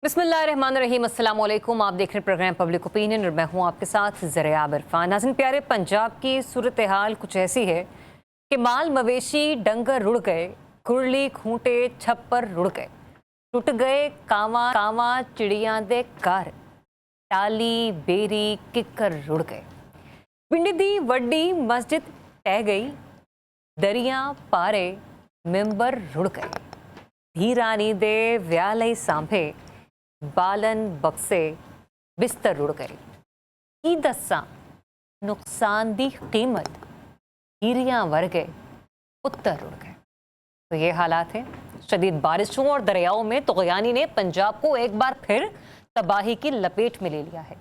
बिस्मिल्लाहिर्रहमानिर्रहीम, अस्सलाम वालेकुम। आप देख रहे हैं प्रोग्राम पब्लिक ओपिनियन और मैं हूं आपके साथ ज़रियाब इरफान। नाज़रीन प्यारे, पंजाब की सूरत हाल कुछ ऐसी है कि माल मवेशी डंगर रुड़ गए, कुरली खूंटे छप्पर रुड़ गए, टूट गए कावा कावा चिड़ियां दे घर, टाली बेरी किकर रुड़ गए, पिंड दी वड्डी मस्जिद टह गई, दरिया पारे मिंबर रुड़ गए, धी रानी दे व्याह लई सांभे बालन बक्से बिस्तर रुड़ गए, की दस्सां नुकसान दी कीमत हीरियां वर्गे पुत्तर रुड़ गए। तो ये हालात हैं। शदीद बारिशों और दरियाओं में तुग़यानी ने पंजाब को एक बार फिर तबाही की लपेट में ले लिया है।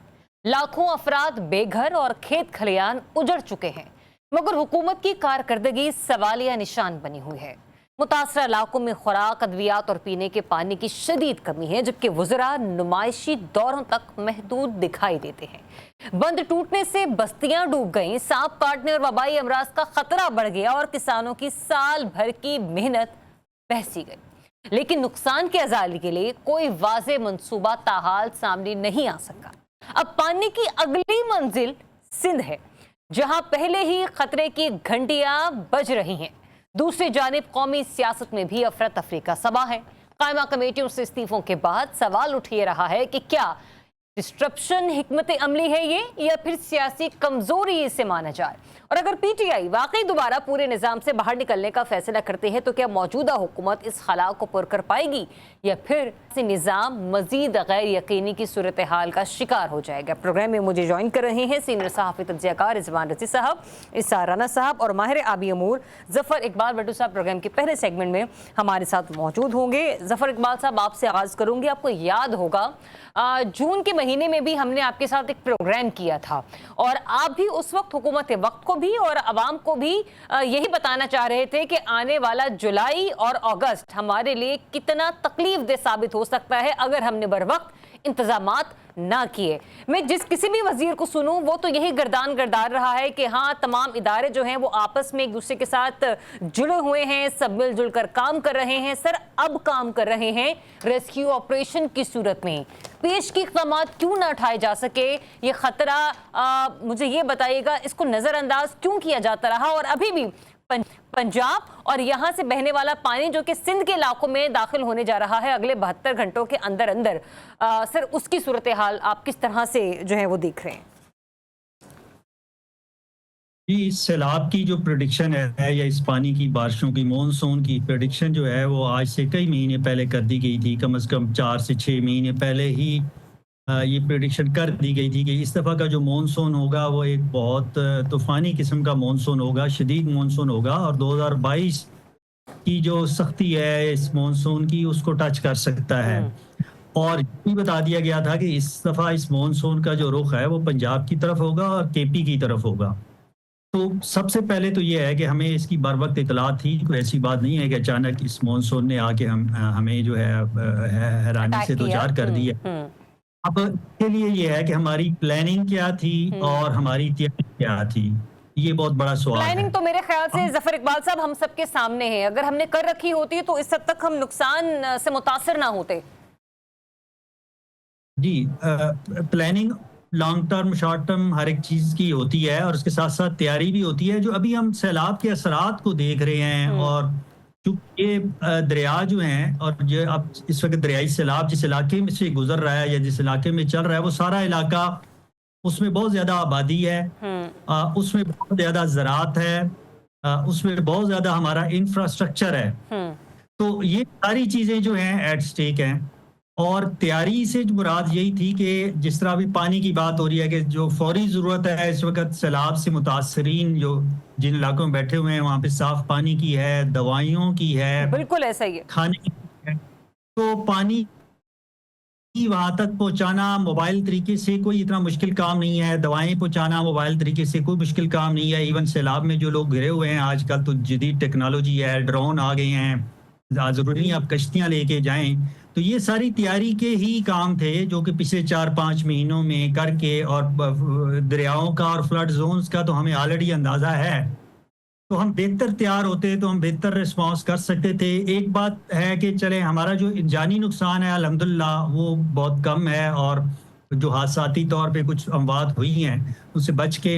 लाखों अफराद बेघर और खेत खलियान उजड़ चुके हैं, मगर हुकूमत की कारकर्दगी सवालिया निशान बनी हुई है। मुतासरा इलाकों में खुराक, अद्वियात और पीने के पानी की शदीद कमी है, जबकि वज़रा नुमाइशी दौरों तक महदूद दिखाई देते हैं। बंद टूटने से बस्तियां डूब गईं, सांप काटने और वबाई अमराज का खतरा बढ़ गया और किसानों की साल भर की मेहनत बहसी गई। लेकिन नुकसान के अजाली के लिए कोई वाज़े मंसूबा ताहाल सामने नहीं आ सका। अब पानी की अगली मंजिल सिंध है, जहां पहले ही खतरे की घंटियां बज रही हैं। दूसरी जानिब कौमी सियासत में भी अफरा तफरी का सबा है। कायमा कमेटियों से इस्तीफों के बाद सवाल उठ ये रहा है कि क्या डिस्ट्रप्शन हिकमत अमली है ये, या फिर सियासी कमजोरी इसे माना जाए। और अगर पीटीआई वाकई दोबारा पूरे निजाम से बाहर निकलने का फैसला करते हैं तो क्या मौजूदा हुकूमत इस खला को पुर कर पाएगी, या फिर निजाम मजीद गैर यकीनी की सूरत हाल का शिकार हो जाएगा। प्रोग्राम में मुझे ज्वाइन कर रहे हैं सीनियर सहाफ़ी तज्ज़ियाकार रिजवान रज़ी साहब, इसार राना साहब और माहिर आबी अमूर ज़फ़र इकबाल भट्टू साहब। प्रोग्राम के पहले सेगमेंट में हमारे साथ मौजूद होंगे। ज़फ़र इकबाल साहब, आपसे आगाज़ करूँगी। आपको याद होगा जून के महीने में भी हमने आपके साथ एक प्रोग्राम किया था और आप भी उस वक्त हुकूमत वक्त को भी और अवाम को भी यही बताना चाह रहे थे कि आने वाला जुलाई और अगस्त हमारे लिए कितना तकलीफ दे साबित हो सकता है अगर हमने बर वक्त इंतजामात ना किए। मैं जिस किसी भी वजीर को सुनूं वो तो यही गर्दान गर्दार रहा है कि हाँ, तमाम इदारे जो हैं वो आपस में एक दूसरे के साथ जुड़े हुए हैं, सब मिलजुल कर काम कर रहे हैं। सर, अब काम कर रहे हैं रेस्क्यू ऑपरेशन की सूरत में, पेश की इक़दामात क्यों ना उठाए जा सके? ये खतरा मुझे ये बताइएगा, इसको नज़रअंदाज क्यों किया जाता रहा और अभी भी पंजाब और यहाँ से बहने वाला पानी जो कि सिंध के इलाकों में दाखिल होने जा रहा है अगले 72 घंटों के अंदर अंदर, सर उसकी सूरत हाल आप किस तरह से जो है वो देख रहे हैं? जी, सैलाब की जो प्रेडिक्शन है या इस पानी की बारिशों की मॉनसून की प्रेडिक्शन जो है वो आज से कई महीने पहले कर दी गई थी। कम से कम 4 से 6 महीने पहले ही ये प्रेडिक्शन कर दी गई थी कि इस दफ़ा का जो मॉनसून होगा वो एक बहुत तूफ़ानी किस्म का मॉनसून होगा, शदीद मॉनसून होगा और 2022 की जो सख्ती है इस मॉनसून की उसको टच कर सकता है। और ये भी बता दिया गया था कि इस दफ़ा इस मॉनसून का जो रुख है वो पंजाब की तरफ होगा और केपी की तरफ होगा। तो सबसे पहले तो ये है कि हमें इसकी बर वक्त इतला थी, कोई ऐसी बात नहीं है कि अचानक इस मॉनसून ने आके हमें जो है हैरानी से दो चार कर दिया। अब इसके लिए ये है कि हमारी प्लानिंग क्या थी और हमारी तैयारी क्या थी, ये बहुत बड़ा सवाल है। प्लानिंग तो मेरे ख्याल से ज़फ़र इकबाल साहब हम सबके सामने है। अगर हमने कर रखी होती तो इस हद तक हम नुकसान से मुतासर ना होते। जी, planning long term, short term हर एक चीज़ की होती है और उसके साथ साथ तैयारी भी होती है। जो अभी हम सैलाब के असरात को देख रहे हैं और चूंकि ये दरिया जो हैं और जो अब इस वक्त दरियाई सैलाब जिस इलाके में से गुजर रहा है या जिस इलाके में चल रहा है वो सारा इलाका, उसमें बहुत ज़्यादा आबादी है, उसमें बहुत ज़्यादा ज़राअत है, उसमें बहुत ज़्यादा हमारा इंफ्रास्ट्रक्चर है। तो ये सारी चीज़ें जो हैं एट स्टेक हैं और तैयारी से जो मुराद यही थी कि जिस तरह अभी पानी की बात हो रही है कि जो फौरी ज़रूरत है इस वक्त सैलाब से मुतासरीन जो जिन इलाकों में बैठे हुए हैं वहाँ पे साफ पानी की है, दवाइयों की है, बिल्कुल ऐसा ही है, खाने की है। तो पानी वहां तक पहुंचाना मोबाइल तरीके से कोई इतना मुश्किल काम नहीं है, दवाएं पहुंचाना मोबाइल तरीके से कोई मुश्किल काम नहीं है। इवन सैलाब में जो लोग घिरे हुए हैं आजकल तो जदीद टेक्नोलॉजी है, ड्रोन आ गए हैं, ज़रूरी नहीं आप कश्तियां लेके जाएं। तो ये सारी तैयारी के ही काम थे जो कि पिछले 4-5 महीनों में करके, और दरियाओं का और फ्लड जोन्स का तो हमें ऑलरेडी अंदाज़ा है तो हम बेहतर तैयार होते तो हम बेहतर रिस्पांस कर सकते थे। एक बात है कि चले हमारा जो जानी नुकसान है अल्हम्दुलिल्लाह वो बहुत कम है, और जो हादसाती तौर पे कुछ अमवात हुई हैं उससे बच के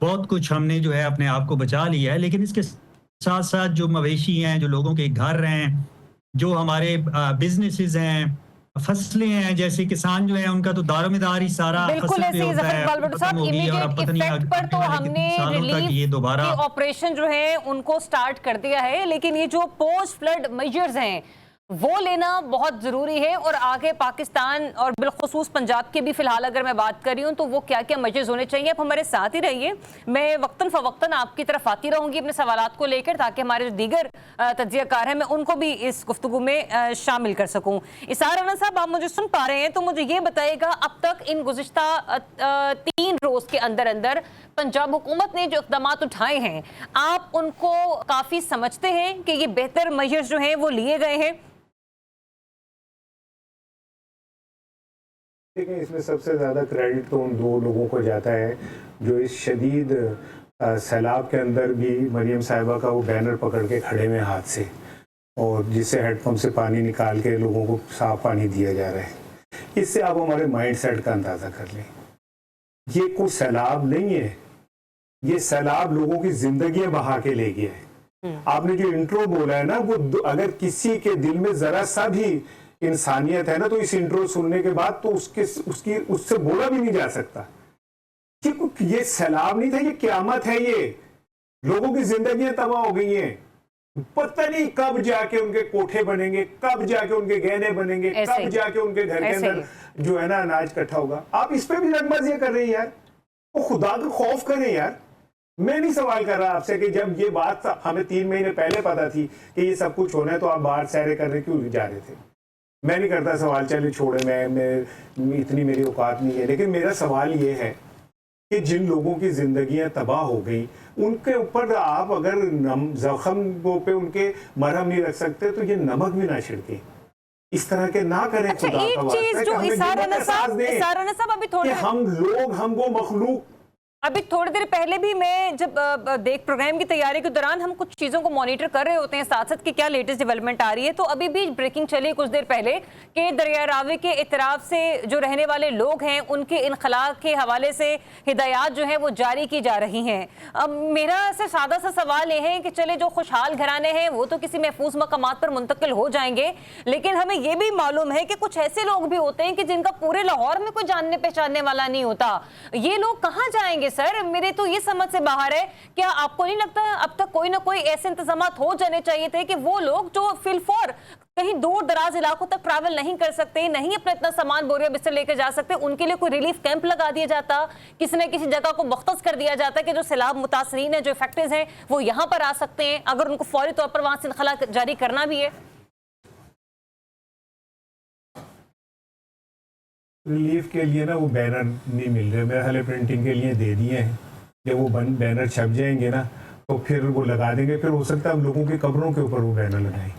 बहुत कुछ हमने जो है अपने आप को बचा लिया है। लेकिन इसके साथ साथ जो मवेशी हैं, जो लोगों के घर हैं, जो हमारे बिजनेसेस हैं, फसलें हैं, जैसे किसान जो है उनका तो दारोमदार ही सारा बिल्कुल फसल पे ऐसे ही होता जफर है, इकबाल भट्ट खत्म साहब, होगी और इमीडिएट अब पता नहीं इफेक्ट पर तो आने वाले हमने कितने सालों तक ये रिलीफ दोबारा के ऑपरेशन जो है उनको स्टार्ट कर दिया है, लेकिन ये जो पोस्ट फ्लड मेजर्स हैं वो लेना बहुत ज़रूरी है। और आगे पाकिस्तान और बिलखुसूस पंजाब के भी फिलहाल अगर मैं बात कर रही हूँ तो वो क्या क्या मेजर्स होने चाहिए। आप हमारे साथ ही रहिए, मैं वक्तन फ़वक्तन आपकी तरफ आती रहूँगी अपने सवालात को लेकर, ताकि हमारे जो दीगर तज्ज़ियाकार हैं मैं उनको भी इस गुफ्तगू में शामिल कर सकूँ। इसार राना साहब, आप मुझे सुन पा रहे हैं तो मुझे ये बताइएगा, अब तक इन गुज़िश्ता 3 रोज़ के अंदर अंदर पंजाब हुकूमत ने जो इक़दाम उठाए हैं, आप उनको काफ़ी समझते हैं कि ये बेहतर मेजर्स जो हैं वो लिए गए हैं? देखिए, इसमें सबसे ज़्यादा क्रेडिट तो उन 2 लोगों को जाता है जो इस शदीद सैलाब के अंदर भी मरियम साहिबा का वो बैनर पकड़ के खड़े हुए हाथ से, और जिससे हेडपम्प से पानी निकाल के लोगों को साफ पानी दिया जा रहा है। इससे आप हमारे माइंड सेट का अंदाज़ा कर लें। ये कोई सैलाब नहीं है, ये सैलाब लोगों की जिंदगियां बहा के ले गया है। आपने जो इंट्रो बोला है ना, वो अगर किसी के दिल में जरा सा भी इंसानियत है ना, तो इस इंट्रो सुनने के बाद तो उससे बोला भी नहीं जा सकता कि ये सैलाब नहीं था, ये क़यामत है। ये लोगों की जिंदगियां तबाह हो गई हैं। पता नहीं कब जाके उनके कोठे बनेंगे, कब जाके उनके गहने बनेंगे, कब जाके उनके घर के अंदर जो है ना अनाज इकट्ठा होगा। आप इस पे भी लगबाजियां कर रहे हैं यार। वो खुदा का खौफ करें यार। मैं नहीं सवाल कर रहा आपसे कि जब ये बात हमें 3 महीने पहले पता थी कि ये सब कुछ होना है, तो आप बाहर सैरे करने क्यों जा रहे थे? मैं नहीं करता सवाल, चलिए छोड़े, मैं इतनी मेरी औकात नहीं है। लेकिन मेरा सवाल ये है कि जिन लोगों की जिंदगियां तबाह हो गई, उनके ऊपर आप अगर जख्म पे उनके मरहम नहीं रख सकते, तो ये नमक भी ना छिड़के, इस तरह के ना करें। अच्छा, खुदा एक का चीज जो इसार राना साहब अभी थोड़ी हम लोग, हम वो मखलूक, अभी थोड़ी देर पहले भी मैं जब देख प्रोग्राम की तैयारी के दौरान हम कुछ चीज़ों को मॉनिटर कर रहे होते हैं साथ साथ कि क्या लेटेस्ट डेवलपमेंट आ रही है, तो अभी भी ब्रेकिंग चली कुछ देर पहले कि दरिया रावी के इतराफ से जो रहने वाले लोग हैं उनके इनखला के हवाले से हिदायत जो है वो जारी की जा रही हैं। मेरा से सादा सा सवाल ये है कि चले जो खुशहाल घराने हैं वो तो किसी महफूज मकामात पर मुंतकिल हो जाएंगे, लेकिन हमें ये भी मालूम है कि कुछ ऐसे लोग भी होते हैं कि जिनका पूरे लाहौर में कोई जानने पहचानने वाला नहीं होता। ये लोग कहाँ जाएंगे सर? मेरे तो ये समझ से बाहर है। क्या आपको नहीं लगता अब तक कोई ना कोई ऐसे इंतजाम हो जाने चाहिए थे कि वो लोग जो फिलफौर कहीं दूर दराज इलाकों तक ट्रैवल नहीं कर सकते, नहीं अपना इतना सामान बोरिया बिस्तर लेकर जा सकते, उनके लिए कोई रिलीफ कैंप लगा दिया जाता, किसी न किसी जगह को मुख्तस कर दिया जाता कि जो सैलाब मुतासरीन है, जो इफेक्टेड हैं, वो यहाँ पर आ सकते हैं अगर उनको फौरी तौर पर वहां से इनखला जारी करना भी है। रिलीफ के लिए ना वो बैनर नहीं मिल रहे, मेरे हाल प्रिंटिंग के लिए दे दिए हैं। जब वो बैनर छप जाएंगे ना तो फिर वो लगा देंगे, फिर हो सकता है हम लोगों के कब्रों के ऊपर वो बैनर लगाएं।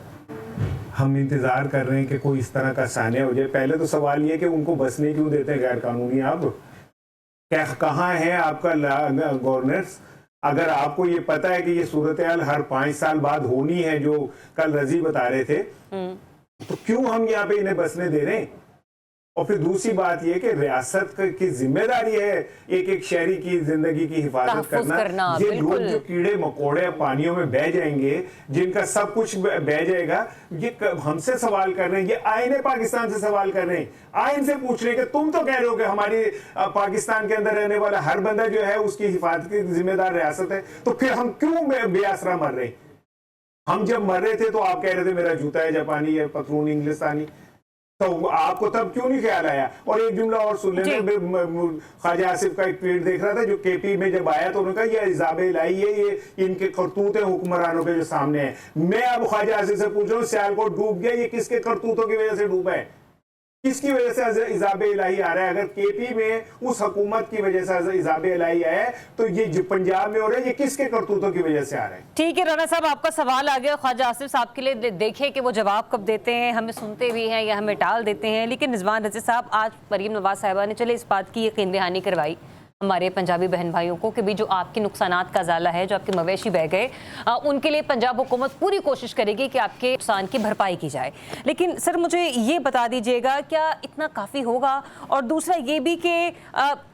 हम इंतजार कर रहे हैं कि कोई इस तरह का सानिया हो जाए। पहले तो सवाल ये कि उनको बसने क्यों देते हैं गैर कानूनी? आप क्या कहाँ है आपका गवर्नेंस? अगर आपको ये पता है कि ये सूरत हाल हर 5 साल बाद होनी है, जो कल रजी बता रहे थे, तो क्यों हम यहाँ पे इन्हें बसने दे रहे हैं? और फिर दूसरी बात यह कि रियासत की जिम्मेदारी है एक एक शहरी की जिंदगी की हिफाजत करना। ये लोग जो कीड़े मकोड़े पानियों में बह जाएंगे, जिनका सब कुछ बह जाएगा, ये हमसे सवाल कर रहे हैं, ये आईने पाकिस्तान से सवाल कर रहे हैं, आइन से पूछ रहे हैं कि तुम तो कह रहे हो कि हमारी पाकिस्तान के अंदर रहने वाला हर बंदा जो है उसकी हिफाजत की जिम्मेदार रियासत है, तो फिर हम क्यों बेआसरा मर रहे? हम जब मर रहे थे तो आप कह रहे थे मेरा जूता है जापानी या पतलून इंग्लिस्तानी, तो आपको तब क्यों नहीं ख्याल आया? और एक जुमला और सुन लेना, ख्वाजा आसिफ का एक ट्वीट देख रहा था जो केपी में जब आया, तो उन्होंने कहा ये इजाबे इलाही है, ये इनके करतूत है हुक्मरानों के जो सामने है। मैं अब ख्वाजा आसिफ से पूछ रहा हूँ, सियालकोट डूब गया, ये किसके करतूतों की वजह से डूबा है? किसकी वजह से इजाबे इलाही आ रहा है? अगर केपी में उस हुकूमत की वजह से इजाबे इलाही आया है, तो ये जो पंजाब में हो रहा है, ये किसके करतूतों की वजह से आ रहा है? ठीक है राना साहब, आपका सवाल आ गया ख्वाजा आसिफ साहब के लिए। देखें कि वो जवाब कब देते हैं, हमें सुनते भी हैं या हमें टाल देते हैं। लेकिन रिजवान रज़ी साहब, आज मरीम नवाज साहिबा ने चले इस बात की यकीन दहानी करवाई, हमारे पंजाबी बहन भाइयों को कि भी जो आपके नुकसानात का ज़ाला है, जो आपके मवेशी बह गए, उनके लिए पंजाब हुकूमत पूरी कोशिश करेगी कि आपके नुकसान की भरपाई की जाए। लेकिन सर मुझे ये बता दीजिएगा, क्या इतना काफ़ी होगा? और दूसरा ये भी कि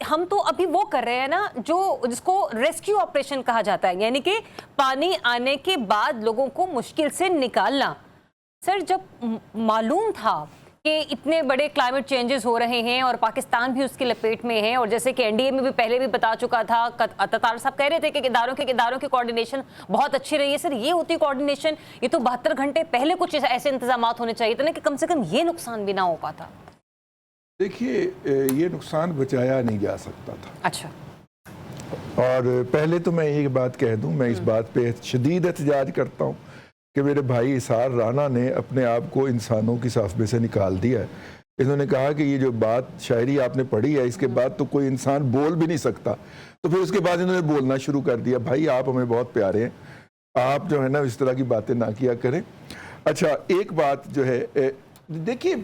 हम तो अभी वो कर रहे हैं ना जो जिसको रेस्क्यू ऑपरेशन कहा जाता है, यानी कि पानी आने के बाद लोगों को मुश्किल से निकालना। सर जब मालूम था कि इतने बड़े क्लाइमेट चेंजेस हो रहे हैं और पाकिस्तान भी उसकी लपेट में है, और जैसे कि एनडीए में भी पहले भी बता चुका था, अतातार साहब कह रहे थे कि इदारों की कोऑर्डिनेशन बहुत अच्छी रही है। सर ये होती कोऑर्डिनेशन, ये तो 72 घंटे पहले कुछ ऐसे इंतजाम होने चाहिए थे ना कि कम से कम ये नुकसान भी ना हो पाता। देखिए, ये नुकसान बचाया नहीं जा सकता था। अच्छा। और पहले तो मैं एक बात कह दूं, मैं इस बात पे शदीद एहतजाज करता हूं कि मेरे भाई इसार राना ने अपने आप को इंसानों की साफ में से निकाल दिया है। इन्होंने कहा कि ये जो बात शायरी आपने पढ़ी है, इसके बाद तो कोई इंसान बोल भी नहीं सकता। तो फिर उसके बाद इन्होंने बोलना शुरू कर दिया। भाई आप हमें बहुत प्यारे हैं, आप जो है ना इस तरह की बातें ना किया करें। अच्छा, एक बात जो है, देखिए,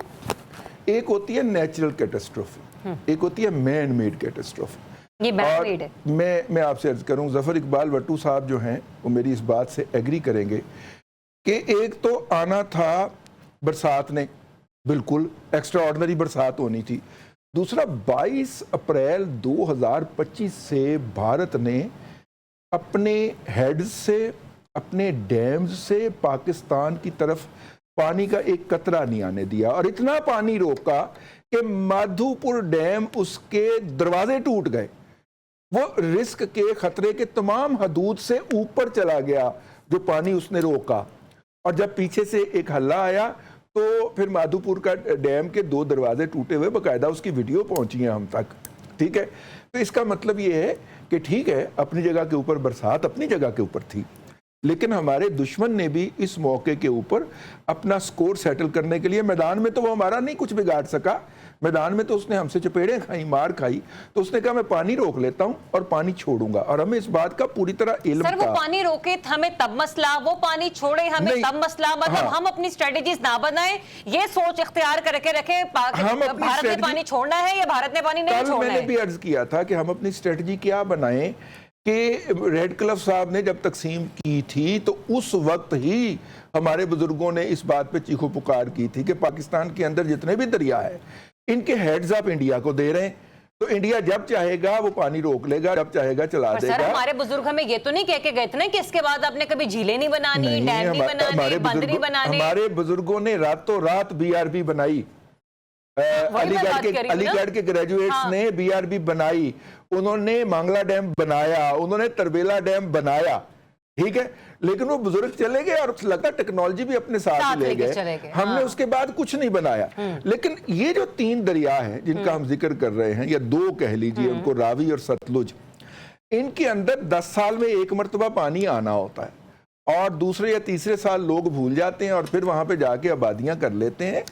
एक होती है नेचुरल कैटेस्ट्रोफी, एक होती है मैन मेड कैटेस्ट्रोफी। ये मैन मेड है। मैं आपसे अर्ज करूं, जफर इकबाल भट्टू साहब जो हैं वो मेरी इस बात से एग्री करेंगे कि एक तो आना था बरसात ने, बिल्कुल एक्स्ट्रा ऑर्डिनरी बरसात होनी थी। दूसरा 22 अप्रैल 2025 से भारत ने अपने हेड्स से, अपने डैम्स से पाकिस्तान की तरफ पानी का एक कतरा नहीं आने दिया, और इतना पानी रोका कि माधोपुर डैम, उसके दरवाजे टूट गए। वो रिस्क के खतरे के तमाम हदूद से ऊपर चला गया जो पानी उसने रोका। और जब पीछे से एक हल्ला आया तो फिर माधोपुर का डैम के 2 दरवाजे टूटे हुए, बाकायदा उसकी वीडियो पहुंची है हम तक। ठीक है, तो इसका मतलब ये है कि ठीक है, अपनी जगह के ऊपर बरसात अपनी जगह के ऊपर थी, लेकिन हमारे दुश्मन ने भी इस मौके के ऊपर अपना स्कोर सेटल करने के लिए, मैदान में तो वो हमारा नहीं कुछ बिगाड़ सका, मैदान में तो उसने हमसे चपेड़ें खाई, मार खाई, तो उसने कहा मैं पानी रोक लेता हूं और पानी छोड़ूंगा। और हमें इस बात का पूरी तरह इल्म था। सर वो पानी रोके हमें तब मसला, वो पानी छोड़े हमें तब मसला, मतलब हाँ। हम अपनी स्ट्रेटेजीज ना बनाएं, ये सोच इख्तियार करके रखे भारत ने पानी छोड़ना है या भारत ने पानी नहीं छोड़ना है। मैंने भी अर्ज किया था कि हम अपनी स्ट्रेटजी क्या बनाएं, कि रेड क्लिफ साहब ने जब तकसीम की थी तो उस वक्त ही हमारे बुजुर्गों ने इस बात पे चीखो पुकार की थी कि पाकिस्तान के अंदर जितने भी दरिया है, इनके हेड्स आप इंडिया को दे रहे हैं, तो इंडिया जब चाहेगा वो पानी रोक लेगा, जब चाहेगा चला देगा। सर हमारे बुजुर्ग हमें ये तो नहीं कह के गए थे ना कि इसके बाद आपने कभी झीलें नहीं बनानी, डैम नहीं बनाने, बंद नहीं बनाने। हमारे बुजुर्गों ने रातों रात बीआरबी बनाई, अलीगढ़ के ग्रेजुएट्स ने बीआरबी बनाई, उन्होंने मांगला डैम बनाया, उन्होंने तरबेला डैम बनाया। ठीक है, लेकिन वो बुजुर्ग चले गए और लगा टेक्नोलॉजी भी अपने साथ ले गए। हमने उसके बाद कुछ नहीं बनाया। लेकिन ये जो 3 दरिया हैं जिनका हम जिक्र कर रहे हैं, या 2 कह लीजिए उनको, रावी और सतलुज, इनके अंदर 10 साल में 1 मरतबा पानी आना होता है, और दूसरे या तीसरे साल लोग भूल जाते हैं और फिर वहां पे जाके आबादियां कर लेते हैं।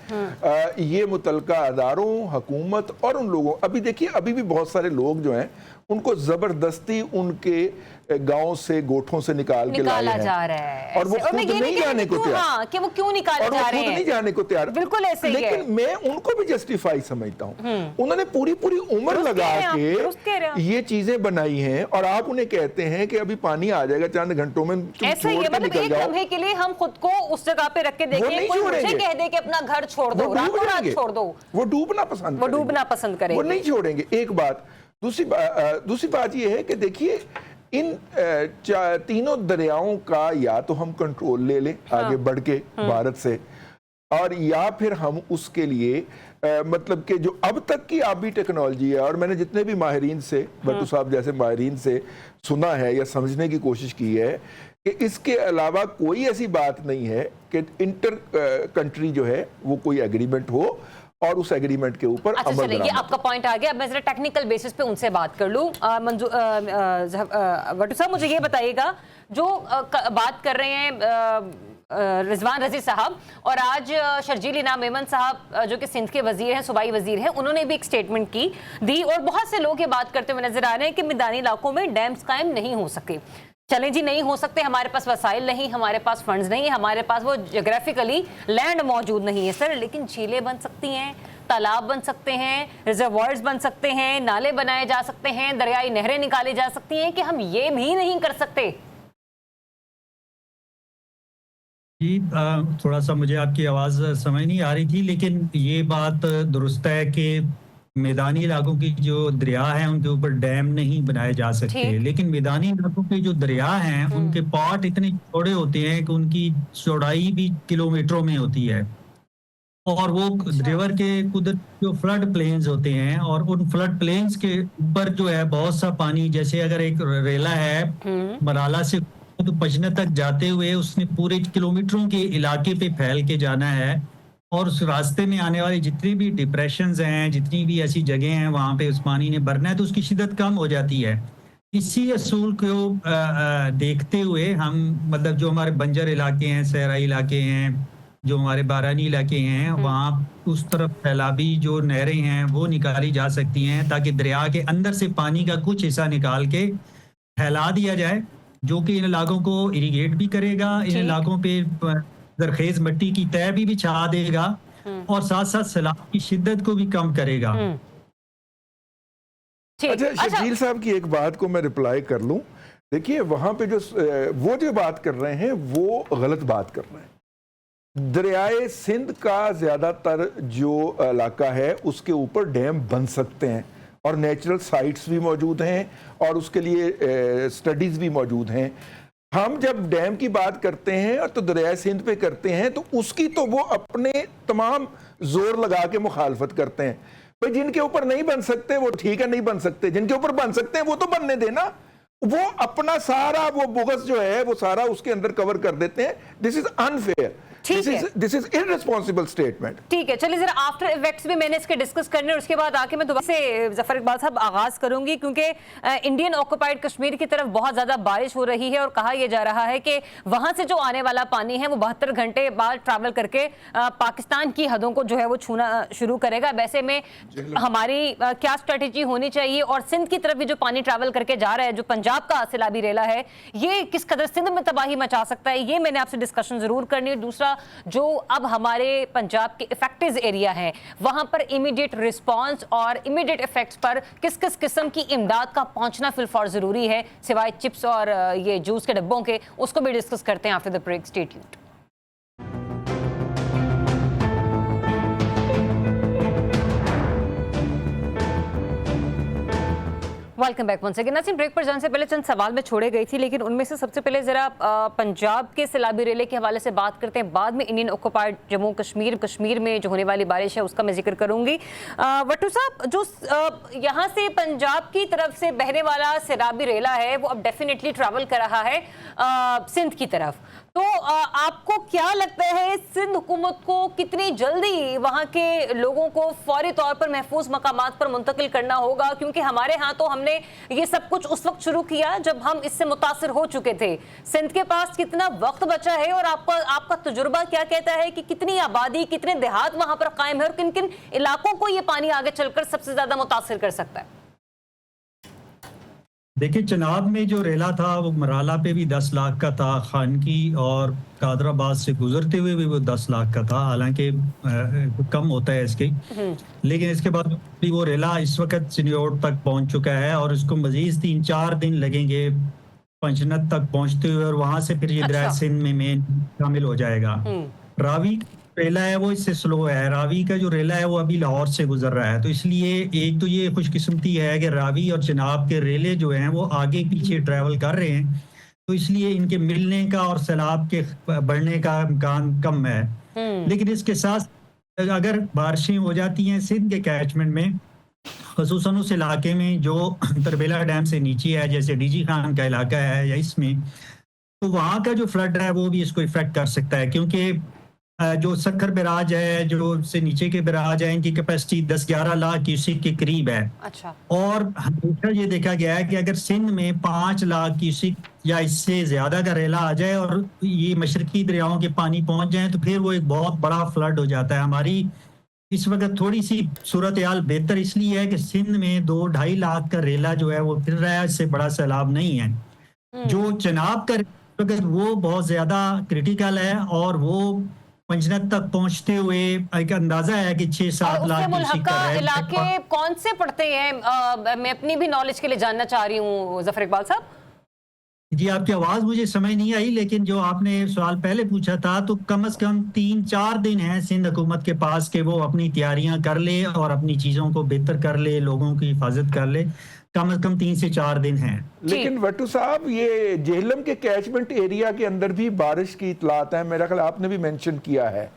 ये मुतलका अदारों, हुकूमत और उन लोगों, अभी देखिए अभी भी बहुत सारे लोग जो हैं उनको जबरदस्ती उनके गांव से, गोठों से निकाला जा रहा है, और वो खुद नहीं जाने को तैयार। हाँ, कि वो क्यों निकाले जा रहे हैं, नहीं जाने को तैयार, बिल्कुल ऐसे ही है। लेकिन मैं उनको भी जस्टिफाई समझता हूँ। उन्होंने पूरी उम्र लगा के ये चीजें बनाई हैं, और आप उन्हें कहते हैं कि अभी पानी आ जाएगा चंद घंटों में, ऐसा ही है। मतलब एक लम्हे के लिए हम खुद को उस जगह पे रख के देखें, कोई मुझे कह दे कि अपना घर छोड़ दो, रातों रात छोड़ दो, वो डूबना पसंद करेंगे, वो नहीं छोड़ेंगे। एक बात। दूसरी बात ये है कि देखिए इन 3 दरियाओं का या तो हम कंट्रोल ले लें आगे बढ़ के भारत से, और या फिर हम उसके लिए मतलब कि जो अब तक की आबी टेक्नोलॉजी है, और मैंने जितने भी माहिरीन से, भट्टू साहब जैसे माहिरीन से सुना है या समझने की कोशिश की है, कि इसके अलावा कोई ऐसी बात नहीं है कि इंटर कंट्री जो है वो कोई एग्रीमेंट हो और उस एग्रीमेंट के ऊपर अच्छा, चलिए ये आपका पॉइंट आ गया। अब मैं जरा टेक्निकल बेसिस पे उनसे बात कर लूं। भट्टू साहब मुझे ये बताइएगा, जो बात कर रहे हैं रिजवान रजी साहब, और आज शर्जील इनाम मेमन साहब जो कि सिंध के वजीर हैं, सूबाई वजीर हैं, उन्होंने भी एक स्टेटमेंट दी, और बहुत से लोग ये बात करते हुए नजर आ रहे हैं कि मैदानी इलाकों में डैम्स कायम नहीं हो सके। चलें जी, नहीं हो सकते, हमारे पास वसाइल नहीं, हमारे पास फंड्स नहीं, हमारे पास वो जोग्राफिकली लैंड मौजूद नहीं है सर, लेकिन झीलें बन सकती हैं, तालाब बन सकते हैं, रिजर्वॉयर्स बन सकते हैं, नाले बनाए जा सकते हैं, दरियाई नहरें निकाली जा सकती हैं, कि हम ये भी नहीं कर सकते? जी, थोड़ा सा मुझे आपकी आवाज़ समझ नहीं आ रही थी, लेकिन ये बात दुरुस्त है कि मैदानी इलाकों की जो दरिया हैं उनके ऊपर डैम नहीं बनाए जा सकते, ठीक। लेकिन मैदानी इलाकों के जो दरिया हैं उनके पार्ट इतने चौड़े होते हैं कि उनकी चौड़ाई भी किलोमीटरों में होती है, और वो रिवर के कुदरत जो फ्लड प्लेन्स होते हैं, और उन फ्लड प्लेन्स के ऊपर जो है बहुत सा पानी, जैसे अगर एक रेला है मराला से तो पचना तक जाते हुए उसने पूरे किलोमीटरों के इलाके पे फैल के जाना है, और उस रास्ते में आने वाली जितनी भी डिप्रेशंस हैं, जितनी भी ऐसी जगह हैं, वहां पे उस पानी ने भरना है तो उसकी शिद्दत कम हो जाती है। इसी असूल को देखते हुए हम, मतलब जो हमारे बंजर इलाके हैं, सहराई इलाके हैं, जो हमारे बारानी इलाके हैं, वहाँ उस तरफ फैलाबी जो नहरें हैं वो निकाली जा सकती हैं, ताकि दरिया के अंदर से पानी का कुछ हिस्सा निकाल के फैला दिया जाए, जो कि इन इलाकों को इरिगेट भी करेगा, इन इलाकों पे जरखेज मिट्टी की तह भी बिछा देगा, और साथ साथ सैलाब की शिद्दत को भी कम करेगा। अच्छा, शकील साहब की एक बात को मैं रिप्लाई कर लूं। देखिए, वहां पे जो वो जो बात कर रहे हैं वो गलत बात कर रहे हैं। दरियाए सिंध का ज्यादातर जो इलाका है उसके ऊपर डैम बन सकते हैं, और नेचुरल साइट्स भी मौजूद हैं, और उसके लिए स्टडीज भी मौजूद हैं। हम जब डैम की बात करते हैं तो दरियाए सिंध पे करते हैं, तो उसकी तो वो अपने तमाम जोर लगा के मुखालफत करते हैं। भाई, जिनके ऊपर नहीं बन सकते वो ठीक है, नहीं बन सकते, जिनके ऊपर बन सकते हैं वो तो बनने देना। वो अपना सारा वो बुगस जो है वो सारा उसके अंदर कवर कर देते हैं। This is unfair, this is irresponsible statement. ठीक है, चलिए जरा आफ्टर इफेक्ट्स भी मैंने इसके डिस्कस करने, और उसके बाद आके मैं दोबारा से जफर इकबाल साहब आगाज करूंगी, क्योंकि इंडियन ऑक्युपाइड कश्मीर की तरफ बहुत ज्यादा बारिश हो रही है, और कहा यह जा रहा है कि वहां से जो आने वाला पानी है वो 72 घंटे बाद ट्रैवल करके पाकिस्तान की हदों को जो है वो छूना शुरू करेगा। वैसे में हमारी क्या स्ट्रेटेजी होनी चाहिए, और सिंध की तरफ भी जो पानी ट्रैवल करके जा रहा है, जो पंजाब का सैलाबी रेला है, ये किस कदर सिंध में तबाही मचा सकता है, ये मैंने आपसे डिस्कशन जरूर करनी है। दूसरा, जो अब हमारे पंजाब के इफेक्टिव एरिया हैं वहां पर इमीडिएट रिस्पांस और इमीडिएट इफेक्ट्स पर किस किस किस्म की इमदाद का पहुंचना फिलहाल जरूरी है, सिवाय चिप्स और ये जूस के डब्बों के, उसको भी डिस्कस करते हैं after the break. Stay tuned. Welcome back once again. नाज़रीन, ब्रेक पर जाने से पहले चंद सवाल मैं छोड़े गई थी, लेकिन उनमें से सबसे पहले जरा पंजाब के सैलाबी रेले के हवाले से बात करते हैं, बाद में इंडियन ऑक्युपाइड जम्मू कश्मीर में जो होने वाली बारिश है उसका मैं जिक्र करूंगी। वट्टू साहब, जो यहाँ से पंजाब की तरफ से बहने वाला सैलाबी रेला है वो अब डेफिनेटली ट्रैवल कर रहा है सिंध की तरफ, तो आपको क्या लगता है सिंध हुकूमत को कितनी जल्दी वहाँ के लोगों को फौरी तौर पर महफूज मकामात पर मुंतकिल करना होगा? क्योंकि हमारे यहाँ तो हमने ये सब कुछ उस वक्त शुरू किया जब हम इससे मुतासिर हो चुके थे। सिंध के पास कितना वक्त बचा है, और आपका तजुर्बा क्या कहता है कि कितनी आबादी, कितने देहात वहां पर कायम है, और किन किन इलाकों को ये पानी आगे चलकर सबसे ज्यादा मुतासिर कर सकता है? देखिए, चनाब में जो रेला था वो मराला पे भी 10 लाख का था, खानकी और कादराबाद से गुजरते हुए भी वो 10 लाख का था, हालांकि कम होता है इसके, लेकिन इसके बाद भी वो रेला इस वक्त चिन्योट तक पहुंच चुका है, और इसको मजीद 3-4 दिन लगेंगे पंचनत तक पहुंचते हुए, और वहां से फिर ये दरिया सिंध में शामिल हो जाएगा। रावी रेला है वो इससे स्लो है, रावी का जो रेला है वो अभी लाहौर से गुजर रहा है, तो इसलिए एक तो ये खुशकिस्मती है कि रावी और चिनाब के रेले जो हैं वो आगे पीछे ट्रैवल कर रहे हैं, तो इसलिए इनके मिलने का और सैलाब के बढ़ने का इम्कान कम है। लेकिन इसके साथ अगर बारिशें हो जाती हैं सिंध के कैचमेंट में, खसूसन उस इलाके में जो तरबेला डैम से नीचे है, जैसे डीजी खान का इलाका है या इसमें, तो वहाँ का जो फ्लड है वो भी इसको इफेक्ट कर सकता है, क्योंकि जो सक्खर बैराज है, जो से नीचे के बैराज है, इनकी कैपेसिटी 10-11 लाख क्यूसेक के करीब है। अच्छा। और हमेशा ये देखा गया है कि अगर सिंध में 5 लाख क्यूसेक या इससे ज्यादा का रेला आ जाए और ये मशरकी दरियाओं के पानी पहुंच जाए तो फिर वो एक बहुत बड़ा फ्लड हो जाता है। हमारी इस वक्त थोड़ी सी सूरत हाल बेहतर इसलिए है कि सिंध में 2-2.5 लाख का रेला जो है वो फिर रहा है, इससे बड़ा सैलाब नहीं है। जो चनाब का अगर वो बहुत ज्यादा क्रिटिकल है और वो पंजनत तक पहुंचते हुए एक अंदाजा है कि 6-7 लाख मुल्हका इलाके कौन से पड़ते हैं? मैं अपनी भी नॉलेज के लिए जानना चाह रही हूँ जफर इकबाल साहब। जी, आपकी आवाज मुझे समझ नहीं आई, लेकिन जो आपने सवाल पहले पूछा था तो कम से कम 3-4 दिन है सिंध हुकूमत के पास कि वो अपनी तैयारियां कर ले और अपनी चीजों को बेहतर कर ले, लोगों की हिफाजत कर ले। कम से कम 3 से 4 दिन हैं। लेकिन वट्टू साहब, ये जेहलम के कैचमेंट एरिया के अंदर भी बारिश की इतलात है, मेरा ख्याल आपने भी मेंशन किया है,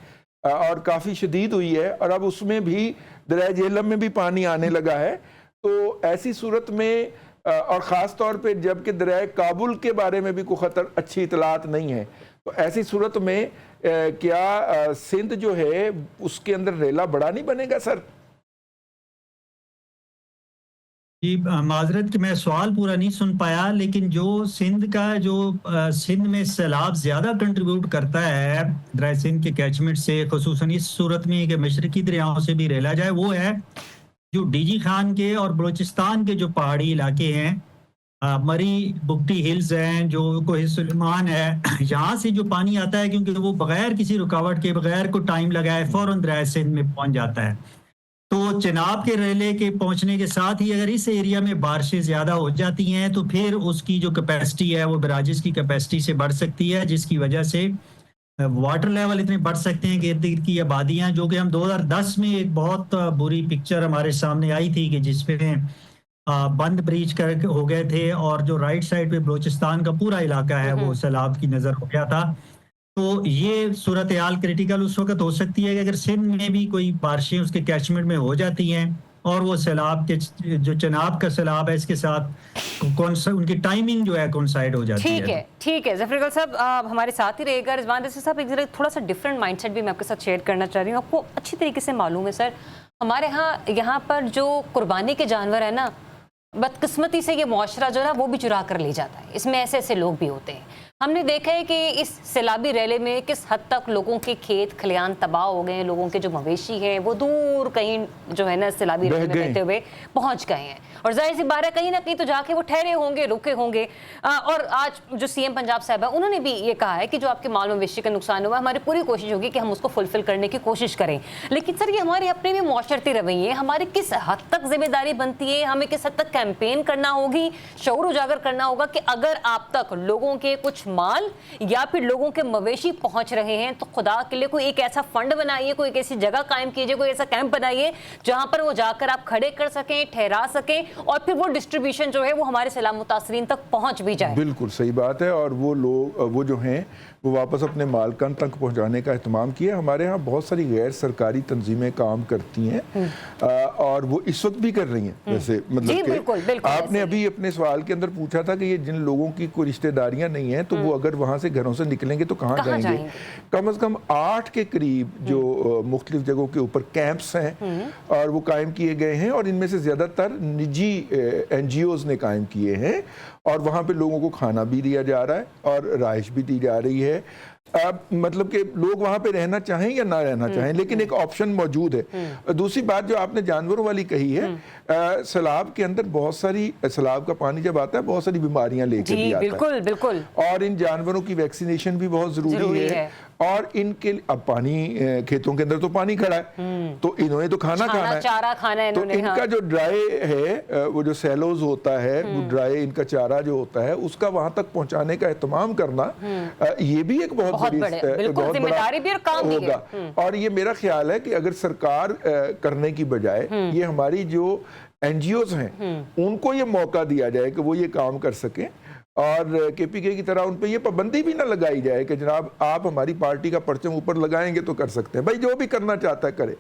और काफ़ी शदीद हुई है, और अब उसमें भी दरिया जेहलम में भी पानी आने लगा है। तो ऐसी सूरत में और ख़ास तौर पे जबकि दरिया काबुल के बारे में भी कोई ख़तर अच्छी इतलात नहीं है, तो ऐसी सूरत में क्या सिंध जो है उसके अंदर रेला बड़ा नहीं बनेगा सर? जी, माजरत कि मैं सवाल पूरा नहीं सुन पाया, लेकिन जो सिंध का जो सिंध में सैलाब ज़्यादा कंट्रीब्यूट करता है दरिया सिंध के कैचमेंट से, खुसूसन इस सूरत में कि मशरकी दरियाओं से भी रेला जाए, वो है जो डीजी खान के और बलूचिस्तान के जो पहाड़ी इलाके हैं, मरी बुगटी हिल्स हैं, जो कोह सुलेमान है, यहाँ से जो पानी आता है क्योंकि वो बगैर किसी रुकावट के, बगैर को टाइम लगाए फ़ौरन दरिया सिंध में पहुँच जाता है। तो चिनाब के रेले के पहुंचने के साथ ही अगर इस एरिया में बारिशें ज़्यादा हो जाती हैं तो फिर उसकी जो कैपेसिटी है वो बराजिस की कैपेसिटी से बढ़ सकती है, जिसकी वजह से वाटर लेवल इतने बढ़ सकते हैं कि इर्द गिर्द की आबादियाँ, जो कि हम 2010 में एक बहुत बुरी पिक्चर हमारे सामने आई थी कि जिसमें बंद ब्रीच कर हो गए थे और जो राइट साइड पे बलूचिस्तान का पूरा इलाका है वो सैलाब की नज़र हो गया था। तो ये सूरत हाल क्रिटिकल उस वक्त हो सकती है कि अगर सिंध में भी कोई बारिशें उसके कैचमेंट में हो जाती हैं और वो सैलाब के जो चनाब का सैलाब है इसके साथ उनकी टाइमिंग जो है कोइंसाइड हो जाती है। ठीक है जफर इकबाल साहब, आप हमारे साथ ही रहेगा। रिजवान रज़ी साहब, एक थोड़ा सा डिफरेंट माइंडसेट भी मैं आपके साथ शेयर करना चाह रही हूँ। आपको अच्छी तरीके से मालूम है सर, हमारे यहाँ पर जो कुर्बानी के जानवर है ना, बदकिस्मती से ये मुआशरा जो है वो भी चुरा कर ले जाता है। इसमें ऐसे ऐसे लोग भी होते हैं। हमने देखा है कि इस सैलाबी रैले में किस हद तक लोगों के खेत खलियान तबाह हो गए हैं, लोगों के जो मवेशी हैं वो दूर कहीं जो है ना सैलाबी रैले में रहते हुए पहुंच गए हैं, और जाहिर सी बात है कहीं ना कहीं तो जाके वो ठहरे होंगे, रुके होंगे। और आज जो सीएम पंजाब साहब है उन्होंने भी ये कहा है कि जो आपके माल मवेशी का नुकसान हुआ, हमारी पूरी कोशिश होगी कि हम उसको फुलफिल करने की कोशिश करें। लेकिन सर ये हमारे अपने भी मुआशरती रवैये, हमारी किस हद तक जिम्मेदारी बनती है, हमें किस हद तक कैंपेन करना होगी, शऊर उजागर करना होगा कि अगर आप तक लोगों के कुछ माल या फिर लोगों के मवेशी पहुंच रहे हैं तो खुदा के लिए कोई एक ऐसा फंड बनाइए, कोई एक ऐसी जगह कायम कीजिए, कोई ऐसा कैंप बनाइए जहां पर वो जाकर आप खड़े कर सकें, ठहरा सकें, और फिर वो डिस्ट्रीब्यूशन जो है वो हमारे सैलाब मुतासरीन तक पहुंच भी जाए। बिल्कुल सही बात है, और वो लोग वो जो हैं वो वापस अपने मालकान तक पहुंचाने का एहतमाम किया। हमारे यहाँ बहुत सारी गैर सरकारी तंजीमें काम करती हैं और वो इस वक्त भी कर रही हैं। वैसे मतलब कि आपने अभी अपने सवाल के अंदर पूछा था कि ये जिन लोगों की कोई रिश्तेदारियां नहीं हैं तो वो अगर वहाँ से घरों से निकलेंगे तो कहाँ जाएंगे? कम से कम 8 के करीब जो मुख्तलिफ जगहों के ऊपर कैंप्स हैं और वो कायम किए गए हैं, और इनमें से ज़्यादातर निजी NGOs ने कायम किए हैं, और वहाँ पे लोगों को खाना भी दिया जा रहा है और राइश भी दी जा रही है। अब मतलब कि लोग वहाँ पे रहना चाहें या ना रहना चाहें, लेकिन एक ऑप्शन मौजूद है। दूसरी बात जो आपने जानवरों वाली कही है, सैलाब के अंदर बहुत सारी, सैलाब का पानी जब आता है बहुत सारी बीमारियां लेकर भी आता है, बिल्कुल, और इन जानवरों की वैक्सीनेशन भी बहुत जरूरी है। और इनके अब पानी खेतों के अंदर तो पानी खड़ा है तो इन्होंने तो खाना है, चारा खाना है, तो इनका जो ड्राई है, वो जो सेलोज होता है, वो ड्राई इनका चारा जो होता है उसका वहां तक पहुंचाने का एहतमाम करना, ये भी एक बहुत जिम्मेदारी भी और काम होगा। और ये मेरा ख्याल है कि अगर सरकार करने की बजाय ये हमारी जो NGOs हैं उनको ये मौका दिया जाए कि वो ये काम कर सकें, और KPK की तरह उन पे ये पाबंदी भी ना लगाई जाए कि जनाब आप हमारी पार्टी का परचम ऊपर लगाएंगे तो कर सकते हैं। भाई जो भी करना चाहता है करे।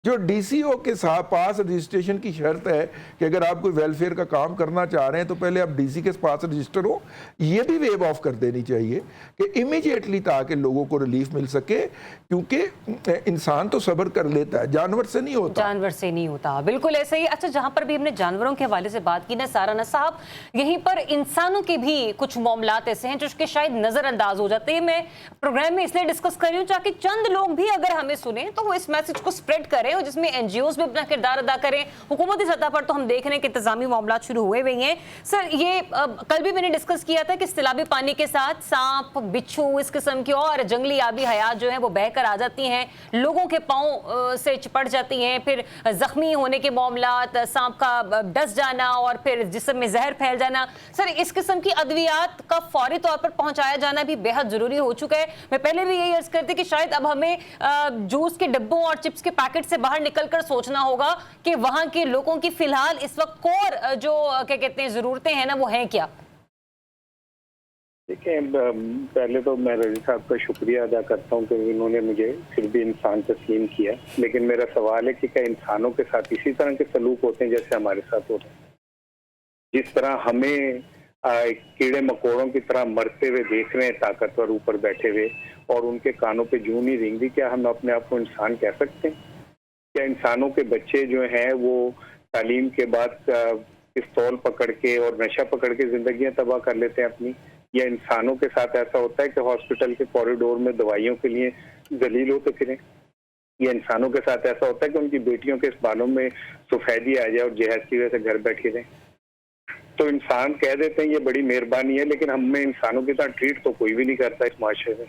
जो DCO के साथ पास रजिस्ट्रेशन की शर्त है कि अगर आप कोई वेलफेयर का काम करना चाह रहे हैं तो पहले आप DC के पास रजिस्टर हो, ये भी वेव ऑफ कर देनी चाहिए कि इमीडिएटली, ताकि लोगों को रिलीफ मिल सके, क्योंकि इंसान तो सब्र कर लेता है, जानवर से नहीं होता। बिल्कुल ऐसे ही। अच्छा, जहां पर भी हमने जानवरों के हवाले से बात की ना साराना साहब, यहीं पर इंसानों के भी कुछ मामलात ऐसे हैं जो उसके शायद नजरअंदाज हो जाते हैं। मैं प्रोग्राम में इसलिए डिस्कस कर रही हूँ ताकि चंद लोग भी अगर हमें सुने तो वो इस मैसेज को स्प्रेड करें और जिसमें एनजीओज भी अपना किरदार अदा करें। हुकूमती सतह पर तो हम देख रहे हैं कि इंतजामी मामला शुरू हुए हुए हैं। सर, ये कल भी मैंने डिस्कस किया था कि सैलाबी पानी के साथ सांप, बिच्छू, इस किस्म की और जंगली आबी हयात जो है वो बहकर आ जाती हैं, लोगों के पाँव से चिपट जाती हैं, फिर जख्मी होने के मामलात, सांप का डस जाना और फिर जिस्म में जहर फैल जाना। सर, इस किस्म की अद्वियात का फौरी तौर पर पहुंचाया जाना भी बेहद जरूरी हो चुका है। मैं पहले भी यही अर्ज करती कि शायद अब हमें जूस के डिब्बों और चिप्स के पैकेट से बाहर निकलकर सोचना होगा कि वहां के लोगों की फिलहाल इस वक्त कोर जो क्या कहते हैं जरूरतें हैं ना, वो हैं क्या? देखिए, पहले तो मैं रजी साहब का शुक्रिया अदा करता हूँ कि उन्होंने मुझे फिर भी इंसान तस्लीम किया। लेकिन मेरा सवाल है कि क्या इंसानों के साथ इसी तरह के सलूक होते हैं जैसे हमारे साथ होते हैं? जिस तरह हमें कीड़े मकोड़ों की तरह मरते हुए देख रहे हैं ताकतवर ऊपर बैठे हुए और उनके कानों पे जूं नहीं रेंगती, क्या हम अपने आप को इंसान कह सकते हैं? क्या इंसानों के बच्चे जो हैं वो तालीम के बाद पिस्तौल पकड़ के और नशा पकड़ के जिंदगियां तबाह कर लेते हैं अपनी? या इंसानों के साथ ऐसा होता है कि हॉस्पिटल के कॉरिडोर में दवाइयों के लिए जलील होते फिरें? या इंसानों के साथ ऐसा होता है कि उनकी बेटियों के बालों में सफेदी आ जाए और जहेज की वजह से घर बैठे रहें? तो इंसान कह देते हैं ये बड़ी मेहरबानी है, लेकिन हमें इंसानों की तरह ट्रीट तो कोई भी नहीं करता इस माशरे में।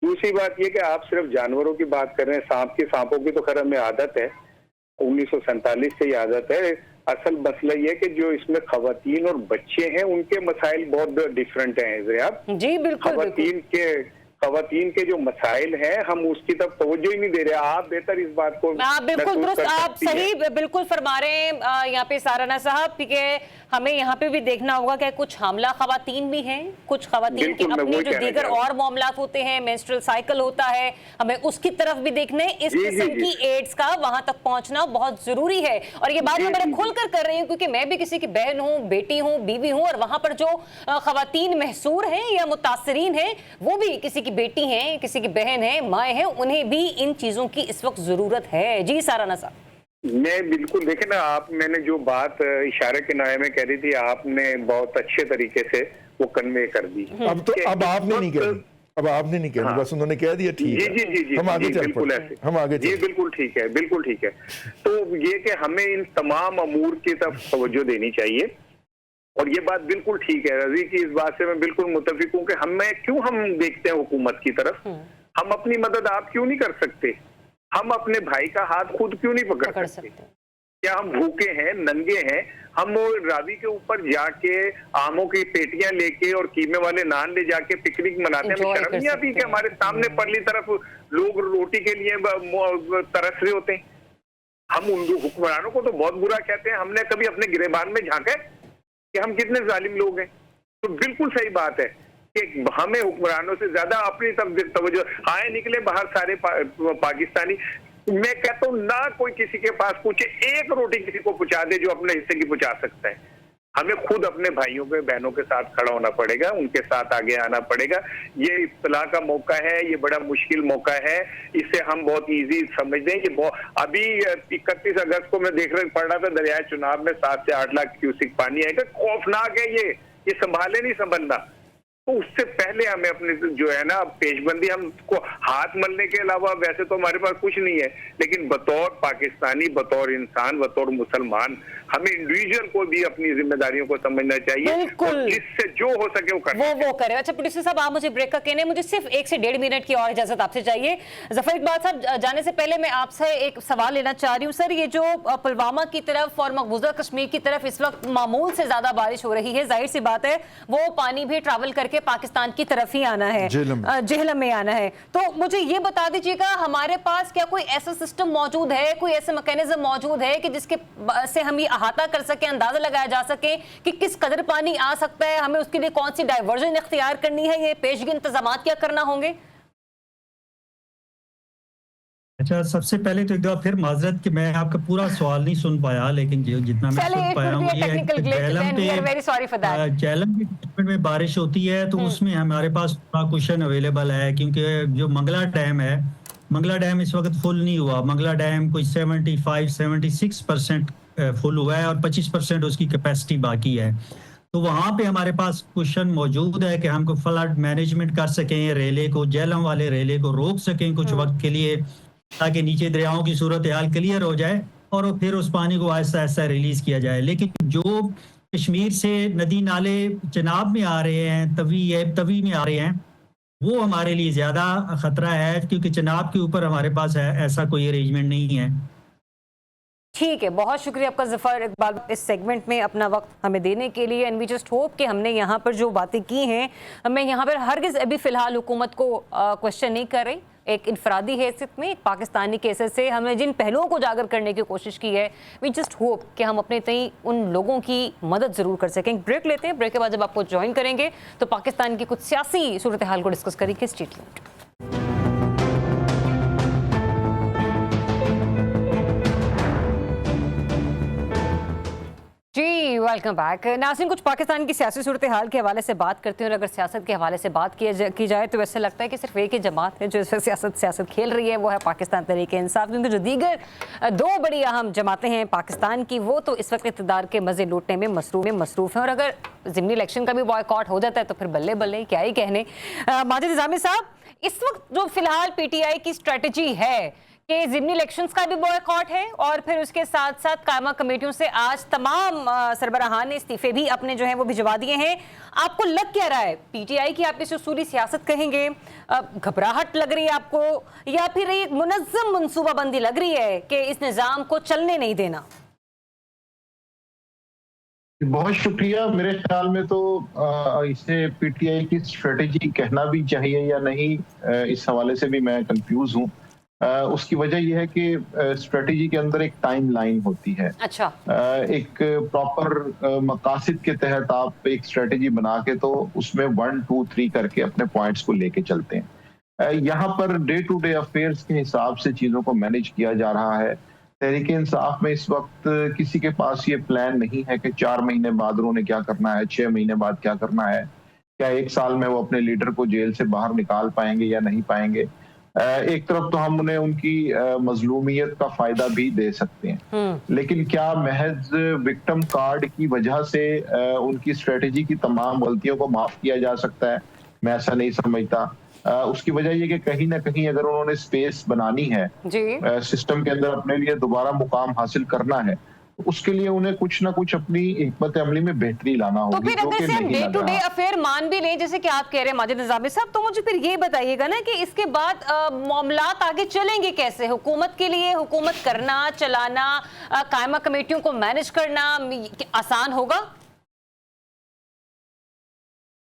दूसरी बात ये कि आप सिर्फ जानवरों की बात कर रहे हैं, सांपों की तो खैर हमें आदत है, 1947 से ही आदत है। असल मसला ये कि जो इसमें खवातीन और बच्चे हैं उनके मसाइल बहुत डिफरेंट हैं। आप जी बिल्कुल, खवातीन के जो मसाइल हैं हम उसकी तरफ तवज्जो ही नहीं दे रहे। आप बेहतर इस बात को बिल्कुल दुरुस्त, आप सही बिल्कुल फरमा रहे हैं यहाँ पे साराना साहब कि हमें यहाँ पे भी देखना होगा कि कुछ हामला खवातीन भी हैं, कुछ खवातीन के अपने जो दीगर और मामलात होते हैं, मेंस्ट्रुअल साइकिल होता है, हमें उसकी तरफ भी देखना है। इस किस्म की एड्स का वहां तक पहुंचना बहुत जरूरी है और ये बात मैं बड़ा खुलकर कर रही हूँ क्योंकि मैं भी किसी की बहन हूँ, बेटी हूँ, बीवी हूँ और वहां पर जो खवातीन महसूर हैं या मुतासरीन हैं वो भी किसी की बेटी हैं, किसी की बहन है, माए हैं, उन्हें भी इन चीजों की इस वक्त जरूरत है। जी साराना साहब, मैं बिल्कुल, देखे ना आप, मैंने जो बात इशारे के नाये में कह रही थी आपने बहुत अच्छे तरीके से वो कन्वे कर दी। अब आपने नहीं कहनी, अब आपने नहीं कहनी, बस उन्होंने कह दिया, ठीक है। जी जी जी, हम आगे चल बिल्कुल पड़ते, ऐसे, हम आगे जी बिल्कुल ठीक है, बिल्कुल ठीक है। तो ये कि हमें इन तमाम अमूर की तरफ तवज्जो देनी चाहिए और ये बात बिल्कुल ठीक है। रजी की इस बात से मैं बिल्कुल मुत्तफिक हूँ कि हम देखते हैं हुकूमत की तरफ, हम अपनी मदद आप क्यों नहीं कर सकते? हम अपने भाई का हाथ खुद क्यों नहीं पकड़ सकते? क्या हम भूखे हैं, नंगे हैं? हम वो रावी के ऊपर जाके आमों की पेटियां लेके और कीमे वाले नान ले जाके पिकनिक मनाते हैं? हमें शर्म नहीं आती कि हमारे सामने परली तरफ लोग रोटी के लिए तरस रहे होते हैं? हम उन हुक्मरानों को तो बहुत बुरा कहते हैं। हमने कभी अपने गिरेबान में झांका है कि हम कितने जालिम लोग हैं? तो बिल्कुल सही बात है कि हमें हुक्मरानों से ज्यादा अपनी तरफ तवज्जो। आए निकले बाहर सारे पाकिस्तानी, मैं कहता हूँ ना कोई किसी के पास पूछे, एक रोटी किसी को पहुंचा दे जो अपने हिस्से की पहुंचा सकता है। हमें खुद अपने भाइयों के बहनों के साथ खड़ा होना पड़ेगा, उनके साथ आगे आना पड़ेगा। ये इब्तिला का मौका है, ये बड़ा मुश्किल मौका है, इसे हम बहुत इजी समझते हैं कि अभी 31 अगस्त को मैं पढ़ रहा था दरियाए चुनाव में 7 से 8 लाख क्यूसिक पानी आएगा। खौफनाक है ये संभाले नहीं संभलना। तो उससे पहले हमें अपने जो है ना पेशबंदी, हमको हाथ मलने के अलावा वैसे तो हमारे पास कुछ नहीं है, लेकिन बतौर पाकिस्तानी, बतौर इंसान, बतौर मुसलमान हमें इंडिविजुअल को भी अपनी जिम्मेदारियों को समझना चाहिए और जिससे जो हो सके वो करे। अच्छा प्रोड्यूसर साहब, आप मुझे ब्रेक का कहने, मुझे सिर्फ 1 से 1.5 मिनट की और इजाजत आपसे चाहिए। जफर इकबाल साहब, जाने से पहले मैं आपसे एक सवाल लेना चाह रही हूँ। सर, ये जो पुलवामा की तरफ और मकबूजा कश्मीर की तरफ इस वक्त मामूल से ज्यादा बारिश हो रही है, जाहिर सी बात है वो पानी भी ट्रैवल करके पाकिस्तान की तरफ ही आना है, जेहलम में आना है। तो मुझे ये बता दीजिएगा, हमारे पास क्या कोई ऐसा सिस्टम मौजूद है, कोई ऐसा मैकेनिज्म मौजूद है कि जिसके से हम ये अहाता कर सके, अंदाजा लगाया जा सके कि किस कदर पानी आ सकता है, हमें उसके लिए कौन सी डाइवर्जन इख्तियार करनी है, ये पेशगी इंतजाम क्या करना होंगे? अच्छा, सबसे पहले तो एक बार फिर माजरत कि मैं आपका पूरा सवाल नहीं सुन पाया, लेकिन जो जितना मैं सुन पाया हूँ ये है कि झेलम के में बारिश होती है तो उसमें हमारे पास पूरा कुशन अवेलेबल है, क्योंकि जो मंगला डैम है, मंगला डैम इस वक्त फुल नहीं हुआ। मंगला डैम कोई 75-76% फुल हुआ है और 25% उसकी कैपेसिटी बाकी है। तो वहाँ पे हमारे पास कुशन मौजूद है कि हमको फ्लड मैनेजमेंट कर सकें, रेले को, झेलम वाले रेले को रोक सकें कुछ वक्त के लिए, ताकि नीचे दरियाओं की सूरत हाल क्लियर हो जाए और फिर उस पानी को आहिस्ता आहिस्ता रिलीज किया जाए। लेकिन जो कश्मीर से नदी नाले चनाब में आ रहे हैं, तवी में आ रहे हैं, वो हमारे लिए ज़्यादा ख़तरा है, क्योंकि चनाब के ऊपर हमारे पास ऐसा कोई अरेंजमेंट नहीं है। ठीक है, बहुत शुक्रिया आपका ज़फ़र इकबाल इस सेगमेंट में अपना वक्त हमें देने के लिए। एंड वी जस्ट होप कि हमने यहाँ पर जो बातें की हैं, मैं यहाँ पर हरगिज़ अभी फ़िलहाल हुकूमत को क्वेश्चन नहीं कर रही। एक इनफरादी हैसियत में पाकिस्तानी केसेस से हमने जिन पहलुओं को उजागर करने की कोशिश की है, वी जस्ट होप कि हम अपने तई उन लोगों की मदद ज़रूर कर सकें। ब्रेक लेते हैं, ब्रेक के बाद जब आपको ज्वाइन करेंगे तो पाकिस्तान की कुछ सियासी सूरत हाल को डिस्कस करेंगे। Stay tuned. जी वेलकम बैक नाज़रीन। कुछ पाकिस्तान की सियासी सूरत हाल के हवाले से बात करते हैं, और अगर सियासत के हवाले से बात की जाए तो वैसे लगता है कि सिर्फ एक ही जमात है जो इस वक्त सियासत खेल रही है, वो है पाकिस्तान तहरीक इंसाफ। क्योंकि जो दीगर दो बड़ी अहम जमातें हैं पाकिस्तान की, वो तो इस वक्त इक़्तिदार के मज़े लूटने में मसरूफ़ हैं। और अगर ज़िमनी इलेक्शन का भी बॉयकॉट हो जाता है तो फिर बल्ले बल्ले, क्या ही कहने। माजिद निज़ामी साहब, इस वक्त जो फिलहाल PTI की स्ट्रेटजी है कि ज़िमनी इलेक्शंस का भी बॉयकॉट है, और फिर उसके साथ साथ कायमा कमेटियों से आज तमाम सरबराहान ने इस्तीफे भी अपने जो हैं वो भिजवा दिए हैं। आपको लग क्या रहा है, PTI की आप इसे उसूली सियासत कहेंगे, घबराहट लग रही है आपको, या फिर एक मुनज़्ज़म मनसूबाबंदी लग रही है कि इस निज़ाम को चलने नहीं देना? बहुत शुक्रिया। मेरे ख्याल में तो इसे PTI की स्ट्रेटेजी कहना भी चाहिए या नहीं, इस हवाले से भी मैं कंफ्यूज हूँ। उसकी वजह यह है कि स्ट्रेटेजी के अंदर एक टाइम लाइन होती है। अच्छा। एक प्रॉपर मकासद के तहत आप एक स्ट्रेटेजी बना के तो उसमें 1, 2, 3 करके अपने पॉइंट्स को लेके चलते हैं। यहाँ per day to day affairs के हिसाब से चीजों को मैनेज किया जा रहा है। तहरीक इंसाफ में इस वक्त किसी के पास ये प्लान नहीं है कि 4 महीने बाद उन्होंने क्या करना है, 6 महीने बाद क्या करना है, क्या 1 साल में वो अपने लीडर को जेल से बाहर निकाल पाएंगे या नहीं पाएंगे। एक तरफ तो हम उन्हें उनकी मजलूमियत का फायदा भी दे सकते हैं, लेकिन क्या महज विक्टिम कार्ड की वजह से उनकी स्ट्रेटेजी की तमाम गलतियों को माफ किया जा सकता है? मैं ऐसा नहीं समझता। उसकी वजह यह कि कहीं ना कहीं अगर उन्होंने स्पेस बनानी है सिस्टम के अंदर, अपने लिए दोबारा मुकाम हासिल करना है, उसके लिए उन्हें कुछ ना कुछ अपनी हिकमत अमली में बेहतरी लाना होगी। तो फिर अगर से हम डे टू डे अफेयर मान भी लें, जैसे कि आप कह रहे हैं माजिद निज़ामी साहब, तो मुझे फिर ये बताइएगा ना कि इसके बाद मामलात आगे चलेंगे कैसे? हुकूमत के लिए हुकूमत करना, चलाना, कायमा कमेटियों को मैनेज करना आसान होगा?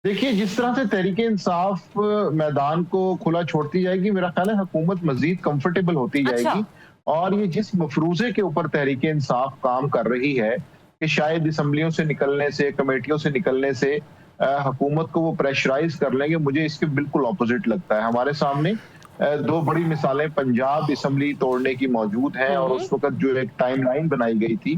देखिए, जिस तरह से तहरीक इंसाफ मैदान को खुला छोड़ती जाएगी, मेरा ख्याल है हुकूमत मजीद कंफर्टेबल होती जाएगी। और ये जिस मफरूजे के ऊपर तहरीक इंसाफ काम कर रही है कि शायद असम्बलियों से निकलने से, कमेटियों से निकलने से हुकूमत को वो प्रेशराइज कर लेंगे, मुझे इसके बिल्कुल ऑपोजिट लगता है। हमारे सामने 2 बड़ी मिसालें पंजाब असम्बली तोड़ने की मौजूद हैं, और उस वक्त जो एक टाइमलाइन बनाई गई थी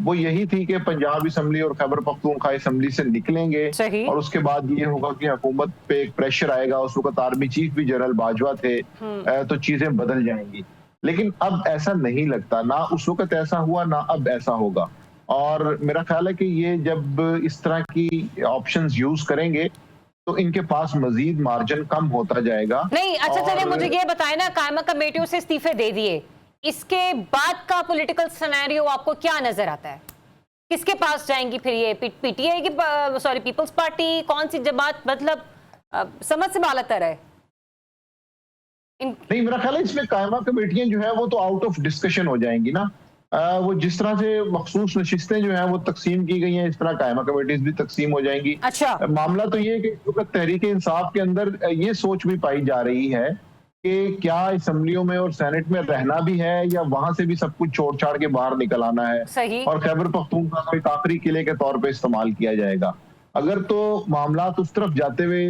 वो यही थी कि पंजाब असम्बली और खैबर पख्तूनख्वा असम्बली से निकलेंगे, और उसके बाद ये होगा कि हुकूमत पे एक प्रेशर आएगा। उस वक्त आर्मी चीफ भी जनरल बाजवा थे, तो चीजें बदल जाएंगी। लेकिन अब ऐसा नहीं लगता, ना उस वक्त ऐसा हुआ, ना अब ऐसा होगा। और मेरा ख्याल है कि ये जब इस तरह की ऑप्शंस यूज करेंगे तो इनके पास मजीद मार्जिन कम होता जाएगा। नहीं, अच्छा चलिए मुझे ये बताएं ना, कायमा कमेटियों से इस्तीफे दे दिए, इसके बाद का पॉलिटिकल सिनेरियो आपको क्या नजर आता है? किसके पास जाएंगी फिर ये? PTI की, सॉरी, पीपल्स पार्टी, कौन सी जमात? मतलब समझ से बालतर है। नहीं, मेरा ख्याल है इसमें कायमा कमेटियां जो है वो तो आउट ऑफ डिस्कशन हो जाएंगी ना। वो जिस तरह से मखसूस नशिस्तें जो हैं वो तकसीम की गई हैं, इस तरह कायमा कमेटीज भी तकसीम हो जाएंगी। अच्छा। मामला तो ये है कि तहरीक इंसाफ के अंदर ये सोच भी पाई जा रही है कि क्या असम्बलियों में और सेनेट में रहना भी है, या वहां से भी सब कुछ छोड़ छाड़ के बाहर निकल आना है। सही। और खैबर पख्तूनख्वा को एक आखिरी किले के तौर पर इस्तेमाल किया जाएगा। अगर तो मामला उस तरफ जाते हुए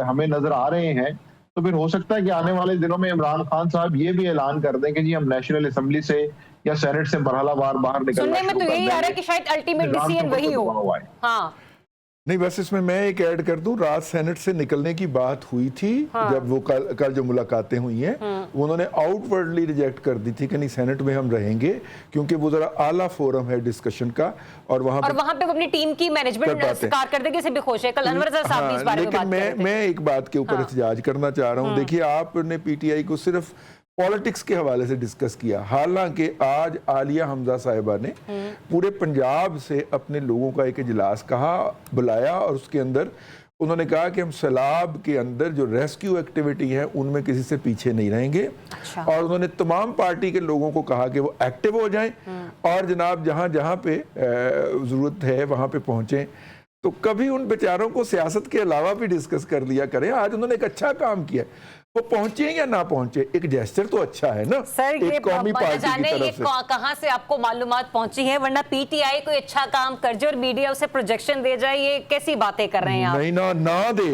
हमें नजर आ रहे हैं, तो फिर हो सकता है कि आने वाले दिनों में इमरान खान साहब ये भी ऐलान कर दें कि जी हम नेशनल असम्बली से या सेनेट से मरहलावार बाहर निकलना सुनने में तो यही आ रहा है कि शायद अल्टीमेट डिसीजन वही हो। हाँ। नहीं, बस इसमें मैं एक ऐड कर दूं, रात सेनेट से निकलने की बात हुई थी। जब वो कल जो मुलाकातें हुई हैं, उन्होंने आउटवर्डली रिजेक्ट कर दी थी कि नहीं, सेनेट में हम रहेंगे, क्योंकि वो जरा आला फोरम है डिस्कशन का, और वहां पे अपनी टीम की मैनेजमेंट कारकर्दगी से भी खुश है। कल अनवर साहब भी इस बारे में बात कर रहे थे। मैं एक बात के ऊपर एहतजाज करना चाह रहा हूं। देखिए, आपने PTI को सिर्फ पॉलिटिक्स के हवाले से डिस्कस किया। हालांकि आज आलिया हमजा साहिबा ने पूरे पंजाब से अपने लोगों का एक इजलास बुलाया और उसके अंदर उन्होंने कहा कि हम सैलाब के अंदर जो रेस्क्यू एक्टिविटी है उनमें किसी से पीछे नहीं रहेंगे। अच्छा। और उन्होंने तमाम पार्टी के लोगों को कहा कि वो एक्टिव हो जाएं और जनाब जहां जहां पे ज़रूरत है वहां पे पहुंचें। तो कभी उन बेचारों को सियासत के अलावा भी डिस्कस कर लिया करें। आज उन्होंने एक अच्छा काम किया, वो पहुंचे या ना पहुंचे एक जेस्चर तो अच्छा है ना। सर ये कौमी पार्टी की जाने ये तरफ से कहां से आपको मालूमात पहुंची है, वरना पीटीआई कोई अच्छा काम कर जाए और मीडिया उसे प्रोजेक्शन दे जाए, ये कैसी बातें कर रहे हैं आप? नहीं ना दे।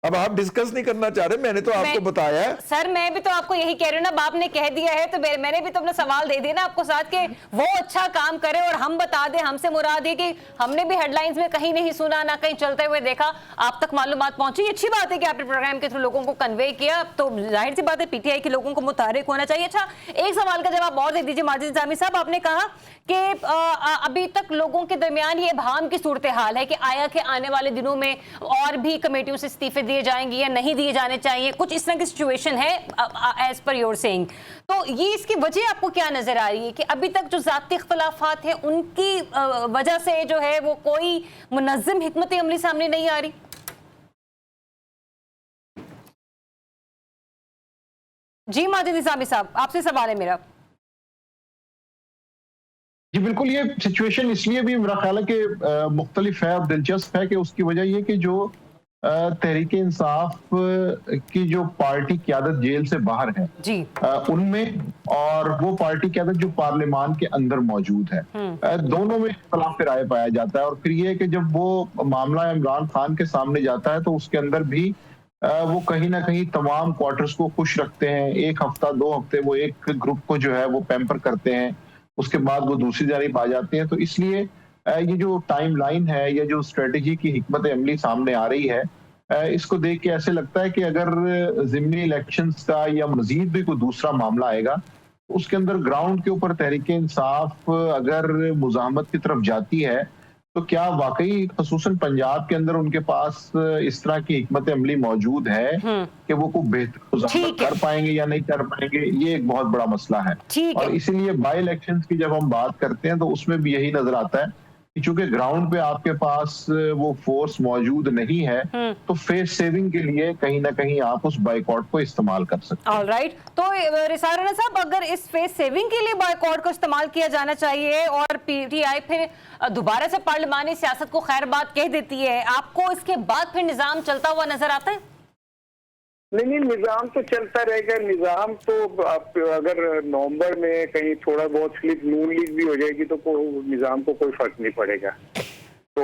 अब आप डिस्कस नहीं करना चाह रहे, मैंने तो आपको बताया है। सर मैं भी तो आपको यही कह रही हूँ ना, आपने कह दिया है तो मैंने भी तो अपना सवाल दे दिया ना आपको साथ के वो अच्छा काम करे और हम बता दें। हमसे मुराद है कि हमने भी हेडलाइंस में कहीं नहीं सुना ना कहीं चलते हुए देखा, आप तक मालूमात पहुंची। अच्छी बात है कि आपने प्रोग्राम के थ्रू लोगों को कन्वे किया, तो जाहिर सी बात है पीटीआई के लोगों को मुतारिक होना चाहिए। अच्छा, एक सवाल का जवाब और दे दीजिए माजिद निजामी साहब। आपने कहा कि अभी तक लोगों के दरमियान ये भाम की सूरत हाल है कि आया कि आने वाले दिनों में और भी कमेटियों से इस्तीफे दिए जाएंगे या नहीं दिए जाने चाहिए, कुछ इस तरह की सिचुएशन है एज पर योर सेइंग। तो ये इसकी वजह आपको क्या नजर आ रही है कि अभी तक जो जाती इख्तलाफात है उनकी वजह से जो है वो कोई मुनज़्ज़म हिकमत अमली सामने नहीं आ रही? जी माजिद निजामी साहब, आपसे सवाल है मेरा। जी बिल्कुल, ये सिचुएशन इसलिए भी मेरा ख्याल है कि मुख्तलिफ है और दिलचस्प है कि उसकी वजह ये कि जो तहरीक इंसाफ की जो पार्टी क़यादत जेल से बाहर है जी उनमें, और वो पार्टी क़यादत जो पार्लियामान के अंदर मौजूद है, दोनों में इख्तिलाफ राय पाया जाता है। और फिर ये कि जब वो मामला इमरान खान के सामने जाता है तो उसके अंदर भी वो कहीं ना कहीं तमाम क्वार्टर्स को खुश रखते हैं। एक हफ्ता 2 हफ्ते वो एक ग्रुप को जो है वो पैम्पर करते हैं, उसके बाद वो दूसरी जानिब आ जाते हैं। तो इसलिए ये जो टाइम लाइन है या जो स्ट्रेटेजी की हिकमत अमली सामने आ रही है, इसको देख के ऐसे लगता है कि अगर ज़िमनी इलेक्शंस का या मजीद भी कोई दूसरा मामला आएगा तो उसके अंदर ग्राउंड के ऊपर तहरीक इंसाफ अगर मुज़ाहमत की तरफ जाती है तो क्या वाकई खसूसन पंजाब के अंदर उनके पास इस तरह की हिकमत अमली मौजूद है कि वो को बेहतर मुज़ाहमत कर पाएंगे या नहीं कर पाएंगे, ये एक बहुत बड़ा मसला है। और इसीलिए बाई इलेक्शंस की जब हम बात करते हैं तो उसमें भी यही नजर आता है कि चूंकि ग्राउंड पे आपके पास वो फोर्स मौजूद नहीं है तो फेस सेविंग के लिए कहीं ना कहीं आप उस बाइकआउट को इस्तेमाल कर सकते हैं। ऑलराइट, तो रिसार राणा साहब, अगर इस फेस सेविंग के लिए बाइकआउट को इस्तेमाल किया जाना चाहिए और पीटीआई फिर दोबारा से पार्लिमानी सियासत को खैर बात कह देती है, आपको इसके बाद फिर निजाम चलता हुआ नजर आता है? नहीं, निजाम तो चलता रहेगा। निजाम तो अगर नवंबर में कहीं थोड़ा बहुत स्लिप नून लीग भी हो जाएगी तो निजाम को कोई फर्क नहीं पड़ेगा। तो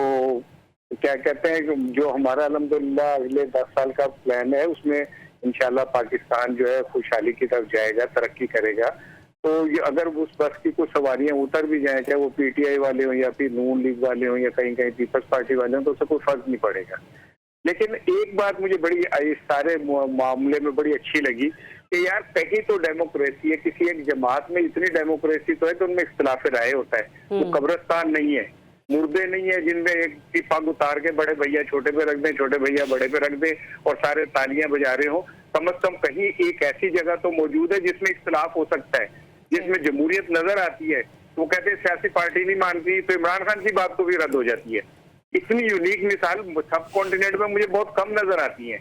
क्या कहते हैं, जो हमारा अल्हम्दुलिल्लाह अगले 10 साल का प्लान है उसमें इंशाल्लाह पाकिस्तान जो है खुशहाली की तरफ जाएगा, तरक्की करेगा। तो ये अगर उस बस की कुछ सवारियां उतर भी जाए, चाहे वो पीटीआई वाले हों या फिर नून लीग वाले हों या कहीं कहीं पीपल्स पार्टी वाले हों, तो उससे कोई फर्क नहीं पड़ेगा। लेकिन एक बात मुझे बड़ी इस सारे मामले में बड़ी अच्छी लगी कि यार कहीं तो डेमोक्रेसी है, किसी एक जमात में इतनी डेमोक्रेसी तो है तो उनमें इख्तिलाफ राय होता है। वो कब्रिस्तान नहीं है, मुर्दे नहीं है जिनमें एक की पग उतार के बड़े भैया छोटे पे रख दें, छोटे भैया बड़े पे रख दें और सारे तालियां बजा रहे हो। कम से कम कहीं एक ऐसी जगह तो मौजूद है जिसमें इख्तिलाफ हो सकता है, जिसमें जमहूरियत नजर आती है। वो कहते हैं सियासी पार्टी नहीं मानती तो इमरान खान की बात तो भी रद्द हो जाती है। इतनी यूनिक मिसाल सब कॉन्टिनेंट में मुझे बहुत कम नजर आती है।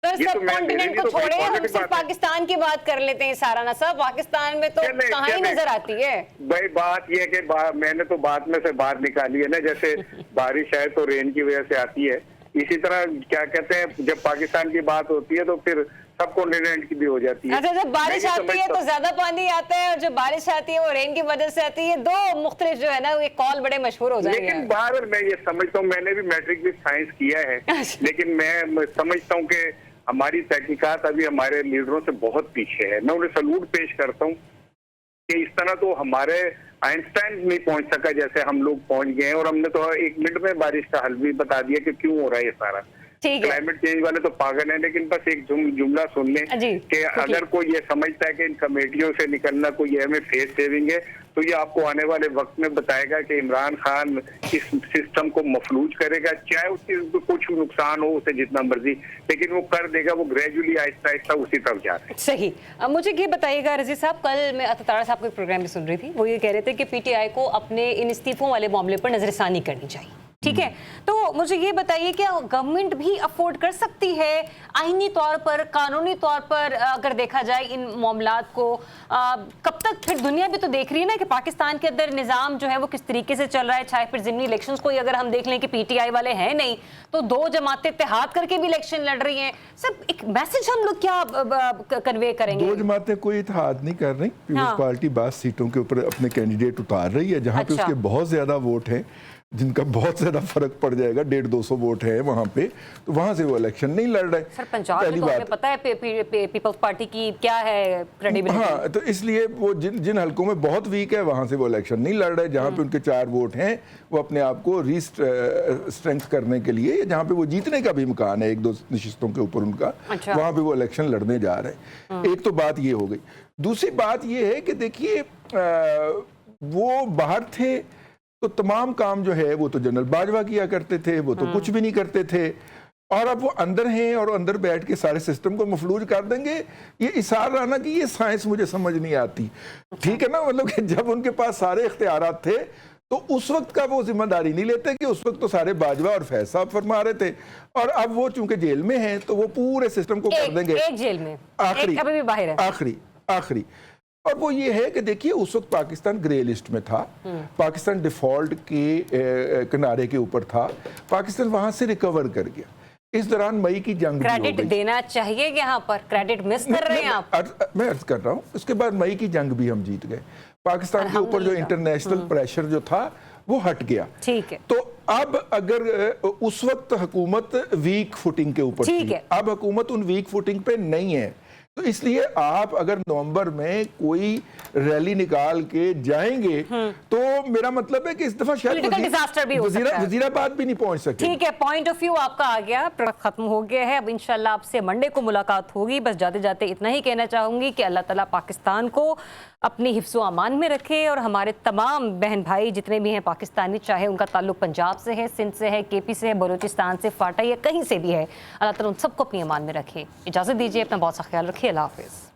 तो सब कॉन्टिनेंट को छोड़े, हम सिर्फ पाकिस्तान की बात कर लेते हैं साराना साहब, पाकिस्तान में तो कहाँ ही नजर आती है भाई। बात यह है कि मैंने तो बात में से बात निकाली है ना, जैसे बारिश है तो रेन की वजह से आती है, इसी तरह क्या कहते हैं जब पाकिस्तान की बात होती है तो फिर सब कॉन्टिनेंट की भी हो जाती है। अच्छा, जब बारिश आती है तो ज्यादा पानी आता है और जब बारिश आती है वो रेन की वजह से आती है। दो मुख्तलिफ जो है ना ये कॉल बड़े मशहूर हो जाएंगे। लेकिन बहरहाल मैं ये समझता हूँ, मैंने भी मैट्रिक विद साइंस किया है, लेकिन मैं समझता हूँ कि हमारी तहकीकात अभी हमारे लीडरों से बहुत पीछे है। मैं उन्हें सलूट पेश करता हूँ कि इस तरह तो हमारे आइंस्टाइन नहीं पहुंच सका जैसे हम लोग पहुंच गए हैं, और हमने तो 1 मिनट में बारिश का हल भी बता दिया कि क्यों हो रहा है ये सारा। क्लाइमेट चेंज वाले तो पागल हैं, लेकिन बस एक जुमला सुन लें कि अगर कोई ये समझता है कि इन कमेटियों से निकलना कोई ये हमें फेस सेविंग है तो ये आपको आने वाले वक्त में बताएगा कि इमरान खान इस सिस्टम को मफलूज करेगा, चाहे उसकी कुछ नुकसान हो उसे जितना मर्जी, लेकिन वो कर देगा। वो ग्रेजुअली आहिस्ता आहिस्ता उसी तरफ जा रहे हैं। सही। अब मुझे ये बताइएगा रजीज साहब, कल मैं अतारा साहब के प्रोग्राम में सुन रही थी, वो ये कह रहे थे कि पीटीआई को अपने इन इस्तीफों वाले मामले पर नजरसानी करनी चाहिए, ठीक है। तो मुझे ये बताइए क्या गवर्नमेंट भी अफोर्ड कर सकती है आईनी तौर पर, कानूनी तौर पर अगर देखा जाए इन मामलात को? कब तक फिर दुनिया भी तो देख रही है ना कि पाकिस्तान के अंदर निज़ाम जो है वो किस तरीके से चल रहा है। चाहे फिर ज़िमनी इलेक्शंस को ही अगर हम देख लें कि पीटीआई वाले हैं नहीं तो दो जमातें इत्तेहाद करके भी इलेक्शन लड़ रही हैं। सब एक मैसेज हम लोग क्या कन्वे करेंगे? दो जमातें कोई इत्तेहाद नहीं कर रही। पीपल्स पार्टी 22 सीटों के ऊपर अपने कैंडिडेट उतार रही है, जहां पे उसके बहुत ज्यादा वोट हैं, जिनका बहुत ज्यादा फर्क पड़ जाएगा, 150-200 वोट है वहां पे, तो वहां से वो इलेक्शन नहीं लड़ रहे। सर पंजाब में तो हमें पता है पीपल्स पार्टी की क्या है क्रेडिबिलिटी। हाँ, तो इसलिए वो जिन हलकों में बहुत वीक है वहां से वो इलेक्शन नहीं लड़ रहे। जहां पे उनके 4 वोट हैं वो अपने आप को स्ट्रेंथ करने के लिए, जहां पे वो जीतने का भी इम्कान है 1-2 नशिस्तों के ऊपर उनका, वहां पे वो इलेक्शन लड़ने जा रहे हैं। एक तो बात ये हो गई। दूसरी बात ये है कि देखिए वो बाहर थे तो तमाम काम जो है वो तो जनरल बाजवा किया करते थे, वो तो कुछ भी नहीं करते थे, और अब वो अंदर हैं और अंदर बैठ के सारे सिस्टम को मफलूज कर देंगे। ये इशारा रहना कि ये साइंस मुझे समझ नहीं आती, ठीक है ना। मतलब कि जब उनके पास सारे इख्तियारात थे तो उस वक्त का वो जिम्मेदारी नहीं लेते कि उस वक्त तो सारे बाजवा और फैज साहब फरमा रहे थे, और अब वो चूंकि जेल में हैं तो वो पूरे सिस्टम को कर देंगे। एक जेल में, आखिरी अभी भी बाहर है, आखिरी। और वो ये है कि देखिए उस वक्त पाकिस्तान ग्रे लिस्ट में था, पाकिस्तान डिफॉल्ट के किनारे के ऊपर था, पाकिस्तान वहां से रिकवर कर गया। इस दौरान मई की जंग क्रेडिट देना चाहिए, यहाँ पर क्रेडिट मिस कर रहे हैं आप। मैं अर्ज कर रहा हूँ, उसके बाद मई की जंग भी हम जीत गए। पाकिस्तान के ऊपर जो इंटरनेशनल प्रेशर जो था वो हट गया, ठीक है। तो अब अगर उस वक्त हुकूमत वीक फुटिंग के ऊपर थी, अब हुकूमत उन वीक फुटिंग पे नहीं है, तो इसलिए आप अगर नवंबर में कोई रैली निकाल के जाएंगे तो मेरा मतलब है कि इस दफा शायद डिजास्टर भी हो सकता है, वजीराबाद भी नहीं पहुंच सकते। ठीक है, पॉइंट ऑफ व्यू आपका आ गया, खत्म हो गया है। अब इंशाल्लाह आपसे मंडे को मुलाकात होगी। बस जाते जाते इतना ही कहना चाहूंगी कि अल्लाह ताला पाकिस्तान को अपनी हिफ्ज़ो अमान में रखे, और हमारे तमाम बहन भाई जितने भी हैं पाकिस्तानी, चाहे उनका ताल्लुक पंजाब से है, सिंध से है, केपी से है, बलूचिस्तान से, फाटा या कहीं से भी है, अल्लाह ताला उन सबको अपनी अमान में रखे। इजाज़त दीजिए, अपना बहुत सा ख्याल रखिए। अल्लाह हाफ़िज़।